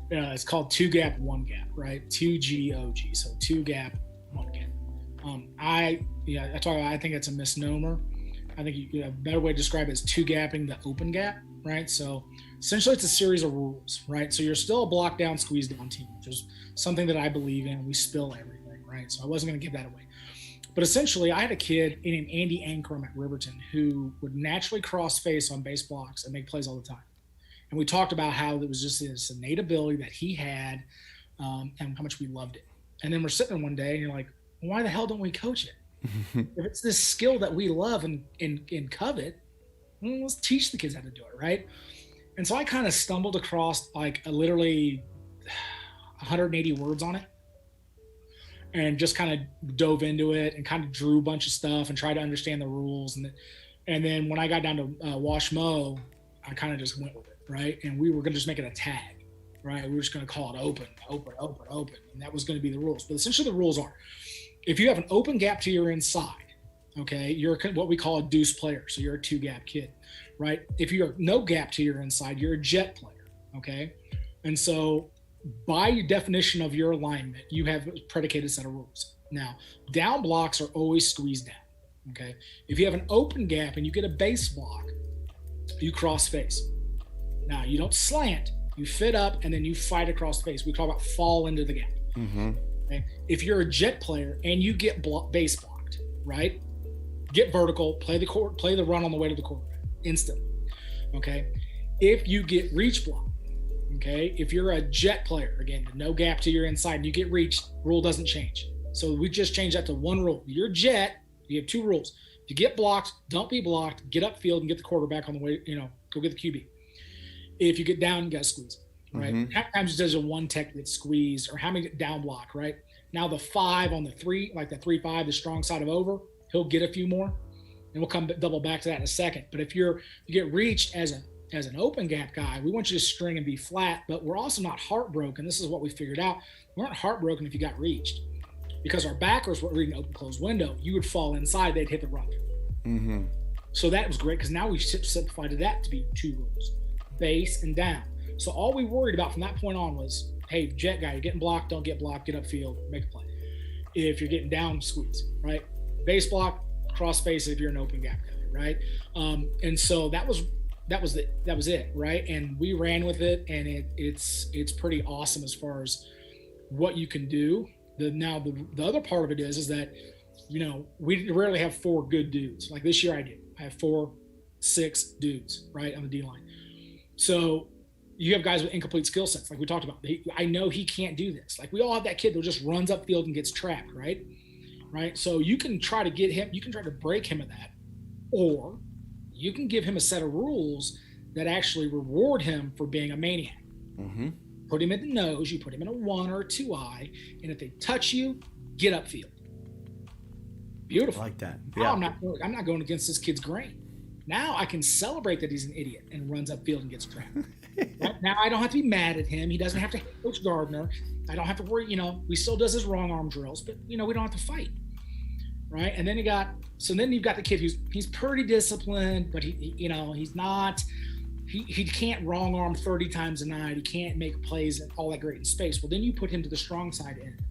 it's called 2 gap, 1 gap, right? 2GOG, so 2 gap, 1 gap. I think it's a misnomer. I think a better way to describe it is 2 gapping the open gap, right? So essentially it's a series of rules, right? So you're still a block down, squeeze down team, which is something that I believe in. We spill everything, right? So I wasn't going to give that away. But essentially, I had a kid named Andy Ankrum at Riverton who would naturally cross face on base blocks and make plays all the time. And we talked about how it was just this innate ability that he had and how much we loved it. And then we're sitting there one day and you're like, why the hell don't we coach it? If it's this skill that we love and covet, well, let's teach the kids how to do it, right? And so I kind of stumbled across like literally 180 words on it and just kind of dove into it and kind of drew a bunch of stuff and tried to understand the rules. And then when I got down to wash mow, I kind of just went with it, right? And we were going to just make it a tag, right? We were just going to call it open. And that was going to be the rules. But essentially the rules are, if you have an open gap to your inside, okay, you're what we call a deuce player. So you're a 2 gap kid, right? If you're no gap to your inside, you're a jet player, okay? And so by definition of your alignment, you have a predicated set of rules. Now, down blocks are always squeezed down, okay? If you have an open gap and you get a base block, you cross face. Now, you don't slant, you fit up, and then you fight across the face. We talk about fall into the gap. Mm-hmm. Okay? If you're a jet player and you get base blocked, right? Get vertical, play the run on the way to the quarterback instantly, okay? If you get reach blocked, okay, if you're a jet player, again, no gap to your inside, and you get reached, rule doesn't change. So we just changed that to one rule. You're jet, you have 2 rules. If you get blocked, don't be blocked, get upfield and get the quarterback on the way, go get the QB. If you get down, you got to squeeze, right? Mm-hmm. How many times does a 1 tech get squeezed, or how many get down block, right? Now the 5 on the 3, like the 3-5, the strong side of over, he'll get a few more, and we'll come double back to that in a second. But if you get reached as an open gap guy, we want you to string and be flat, but we're also not heartbroken. This is what we figured out. We weren't heartbroken if you got reached, because our backers were reading open closed window. You would fall inside, they'd hit the run. Mm-hmm. So that was great, because now we simplified that to be 2 rules, base and down. So all we worried about from that point on was, hey, jet guy, you're getting blocked, don't get blocked, get upfield, make a play. If you're getting down, squeeze, right? Base block, cross face if you're an open gap guy, right? And so that was it, right? And we ran with it, and it's pretty awesome as far as what you can do. The other part of it is that, we rarely have 4 good dudes. Like this year I have 4, 6 dudes, right, on the D-line. So you have guys with incomplete skill sets, like we talked about. I know he can't do this. Like we all have that kid that just runs upfield and gets trapped, right? Right? So you can try to get him, you can try to break him of that, or you can give him a set of rules that actually reward him for being a maniac. Mm-hmm. Put him in the nose, you put him in a 1 or a 2 eye, and if they touch you, get upfield. Beautiful. I like that. Now Yeah. I'm not going against this kid's grain. Now I can celebrate that he's an idiot and runs upfield and gets trapped. Right? Now I don't have to be mad at him. He doesn't have to hate Coach Gardner. I don't have to worry, he still does his wrong arm drills, but we don't have to fight. Right? And then you've got the kid he's pretty disciplined, but he's not, he can't wrong arm 30 times a night. He can't make plays all that great in space. Well, then you put him to the strong side end.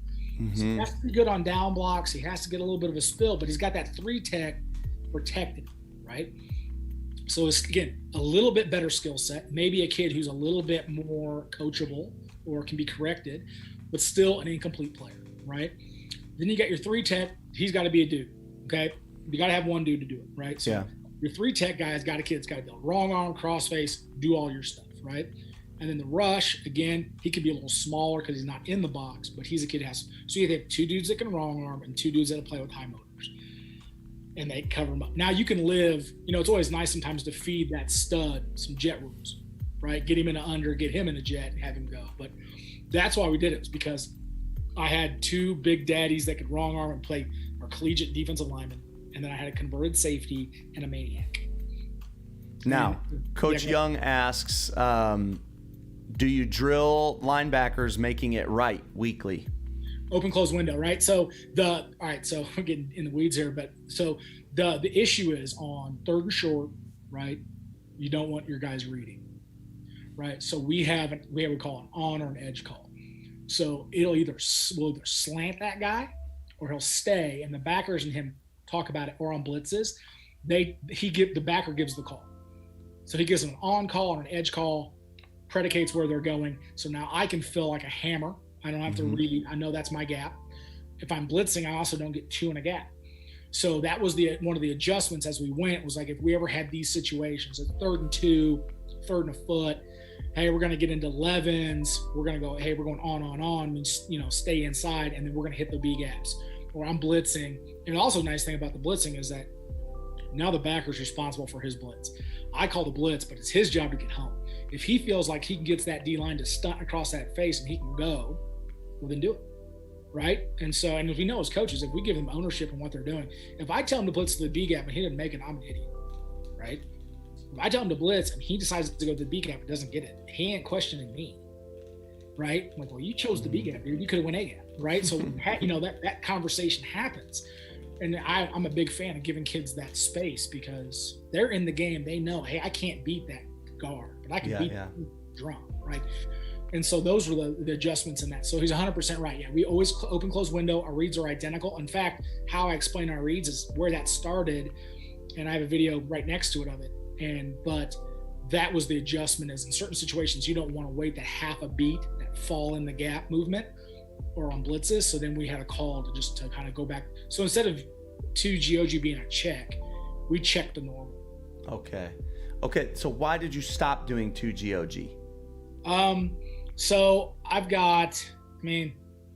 Mm-hmm. So he has to be good on down blocks. He has to get a little bit of a spill, but he's got that 3 tech protected, right? So it's, again, a little bit better skill set. Maybe a kid who's a little bit more coachable or can be corrected, but still an incomplete player, right? Then you got your 3 tech. He's got to be a dude, okay? You got to have one dude to do it, right? So yeah. Your 3 tech guy's got a kid that's got to build wrong arm, cross face, do all your stuff, right? And then the rush, again, he could be a little smaller because he's not in the box, but he's a kid who has. So you have 2 dudes that can wrong arm and 2 dudes that play with high motors, and they cover him up. Now you can live. It's always nice sometimes to feed that stud some jet rules, right? Get him in an under, get him in a jet, and have him go. But that's why we did it, was because I had 2 big daddies that could wrong arm and play our collegiate defensive lineman, and then I had a converted safety and a maniac. Now, Coach Young asks, do you drill linebackers making it right weekly? Open close window, right? So so we're getting in the weeds here, but so the issue is on 3rd and short, right? You don't want your guys reading, right? So we have what we call an on or an edge call. So we'll either slant that guy or he'll stay, and the backers and him talk about it, or on blitzes, the backer gives the call. So he gives them an on call and an edge call, predicates where they're going. So now I can fill like a hammer. I don't have to read. I know that's my gap. If I'm blitzing, I also don't get 2 in a gap. So that was one of the adjustments as we went, was like, if we ever had these situations, it's 3rd and 2, 3rd and a foot, hey, we're going to get into 11s. We're going to go, hey, we're going on, and stay inside, and then we're going to hit the B gaps. Or I'm blitzing. And also, nice thing about the blitzing is that now the backer's responsible for his blitz. I call the blitz, but it's his job to get home. If he feels like he gets that D-line to stunt across that face and he can go, well, then do it, right? And as we know as coaches, if we give them ownership in what they're doing, if I tell him to blitz to the B gap and he didn't make it, I'm an idiot, right? If I tell him to blitz and he decides to go to the B gap and doesn't get it, he ain't questioning me, right? I'm like, well, you chose the B gap, dude. You could have went A gap, right? So, that conversation happens. And I'm a big fan of giving kids that space, because they're in the game. They know, hey, I can't beat that guard, but I can beat the drum, right? And so those were the adjustments in that. So he's 100% right. Yeah, we always open, close window. Our reads are identical. In fact, how I explain our reads is where that started, and I have a video right next to it of it. But that was the adjustment, is in certain situations, you don't want to wait that half a beat, that fall in the gap movement, or on blitzes. So then we had a call to kind of go back. So instead of 2 GOG being a check, we checked the normal. Okay. So why did you stop doing 2 GOG? So I've got, I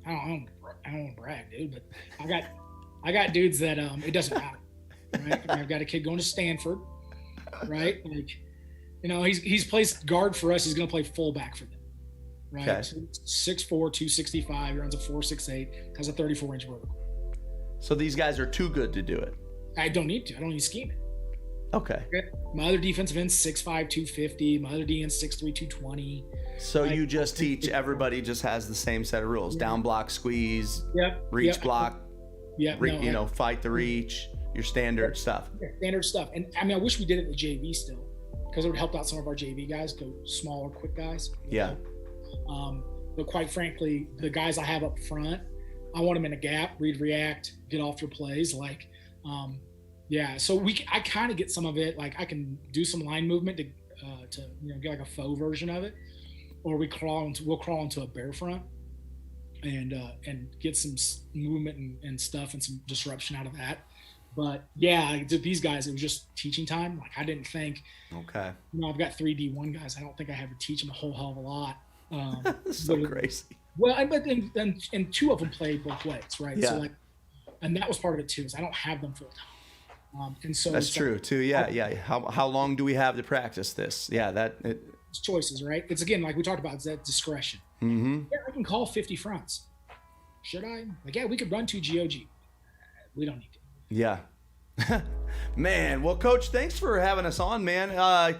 don't want to brag, dude, but I got dudes that, it doesn't matter, right? I've got a kid going to Stanford, right? Like, he's plays guard for us. He's going to play fullback for them. Right. Okay. So 6'4", 265, he runs a 4.68, has a 34-inch vertical. So these guys are too good to do it. I don't need to. I don't need to scheme it. Okay. My other defensive end's 6'5", 250. My other D end's 6'3", 220. So you just teach everybody just has the same set of rules. Down block, squeeze, reach block, fight the reach, your standard stuff. Yeah, standard stuff. And I wish we did it in the JV still, because it would help out some of our JV guys, go smaller, quick guys. Yeah. But quite frankly, the guys I have up front, I want them in a gap, read, react, get off your plays. Like, so I kind of get some of it. Like, I can do some line movement to get like a faux version of it, or we'll crawl into a bear front and get some movement and stuff and some disruption out of that. But these guys, it was just teaching time. Like, I didn't think, okay, I've got 3 D1 guys. I don't think I have to teach them a whole hell of a lot. So crazy. Well, and 2 of them played both ways, right? Yeah. So and that was part of it too, is I don't have them full time. And so that's true too. Yeah. How long do we have to practice this? Yeah, it's choices, right? It's, again, like we talked about, it's that discretion. Mm-hmm. Yeah, I can call 50 fronts. Should I? Like, yeah, we could run 2 GOG. We don't need to. Yeah. Man, well, Coach, thanks for having us on, man.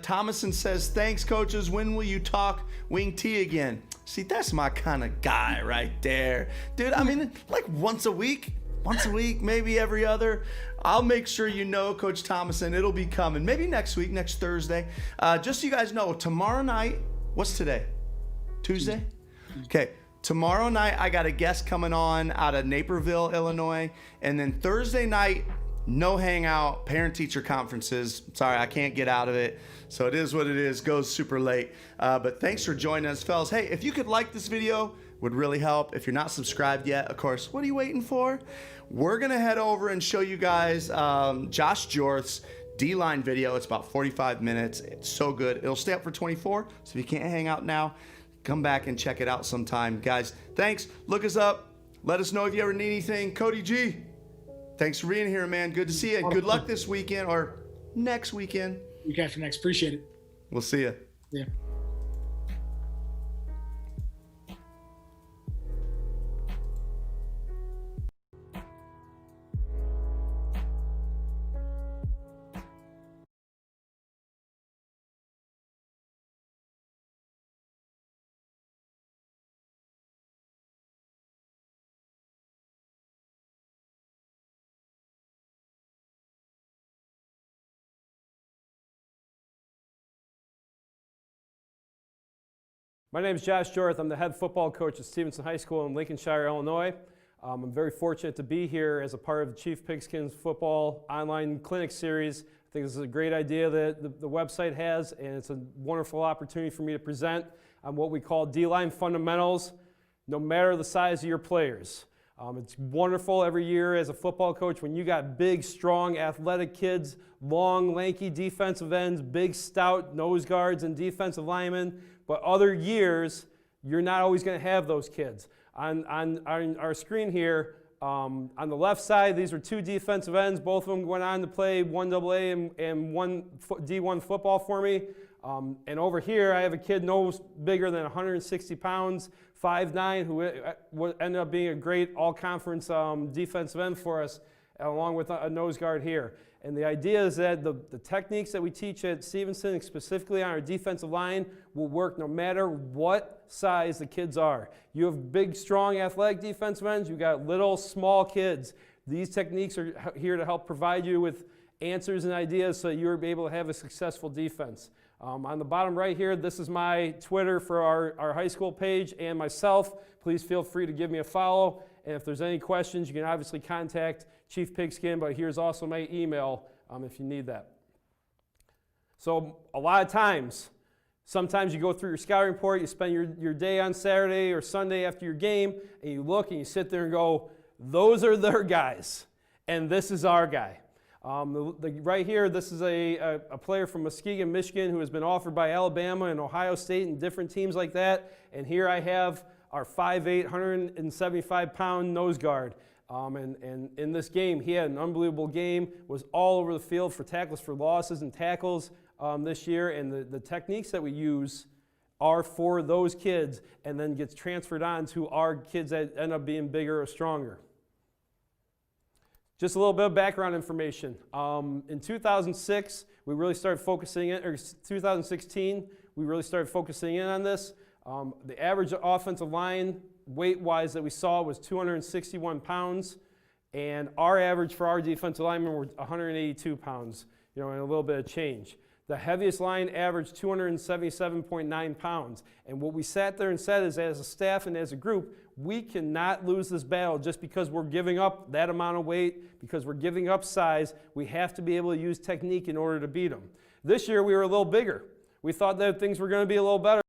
Thomason says, thanks, coaches. When will you talk wing T again? See, that's my kind of guy right there. Dude, like once a week, maybe every other. I'll make sure Coach Thomason, it'll be coming. Maybe next week, next Thursday. Just so you guys know, tomorrow night, what's today? Tuesday? Okay. Tomorrow night, I got a guest coming on out of Naperville, Illinois. And then Thursday night, no hangout, parent-teacher conferences. Sorry, I can't get out of it. So it is what it is, goes super late. But thanks for joining us, fellas. Hey, if you could like this video, would really help. If you're not subscribed yet, of course, what are you waiting for? We're going to head over and show you guys Josh Jorth's D-line video. It's about 45 minutes. It's so good. It'll stay up for 24, so if you can't hang out now, come back and check it out sometime. Guys, thanks. Look us up. Let us know if you ever need anything. Cody G, thanks for being here, man. Good to see you. Good luck this weekend or next weekend. Week after next. Appreciate it. We'll see you. Yeah. My name is Josh Jorth. I'm the head football coach at Stevenson High School in Lincolnshire, Illinois. I'm very fortunate to be here as a part of Chief Pigskin's football online clinic series. I think this is a great idea that the website has, and it's a wonderful opportunity for me to present on what we call D-line fundamentals, no matter the size of your players. It's wonderful every year as a football coach when you got big, strong, athletic kids, long, lanky defensive ends, big, stout nose guards and defensive linemen. But other years, you're not always going to have those kids. On our screen here, on the left side, these are two defensive ends. Both of them went on to play 1AA and one D1 football for me. And over here, I have a kid no bigger than 160 pounds, 5'9", who ended up being a great all-conference defensive end for us, along with a nose guard here. And the idea is that the techniques that we teach at Stevenson, specifically on our defensive line, will work no matter what size the kids are. You have big, strong, athletic defensive ends. You've got little, small kids. These techniques are here to help provide you with answers and ideas so you're able to have a successful defense. On the bottom right here, this is my Twitter for our high school page and myself. Please feel free to give me a follow. And if there's any questions, you can obviously contact Chief Pigskin, but here's also my email if you need that. So a lot of times, sometimes you go through your scouting report, you spend your day on Saturday or Sunday after your game, and you look and you sit there and go, those are their guys, and this is our guy. Right here, this is a player from Muskegon, Michigan, who has been offered by Alabama and Ohio State and different teams like that. And here I have our 5'8", 175-pound nose guard. And in this game, he had an unbelievable game, was all over the field for tackles for losses and tackles this year. And the techniques that we use are for those kids and then gets transferred on to our kids that end up being bigger or stronger. Just a little bit of background information. In 2006, we really started focusing in, or 2016, we really started focusing in on this. The average offensive line, weight-wise, that we saw was 261 pounds, and our average for our defensive linemen were 182 pounds, and a little bit of change. The heaviest line averaged 277.9 pounds, and what we sat there and said is, as a staff and as a group, we cannot lose this battle just because we're giving up that amount of weight, because we're giving up size. We have to be able to use technique in order to beat them. This year, we were a little bigger. We thought that things were going to be a little better.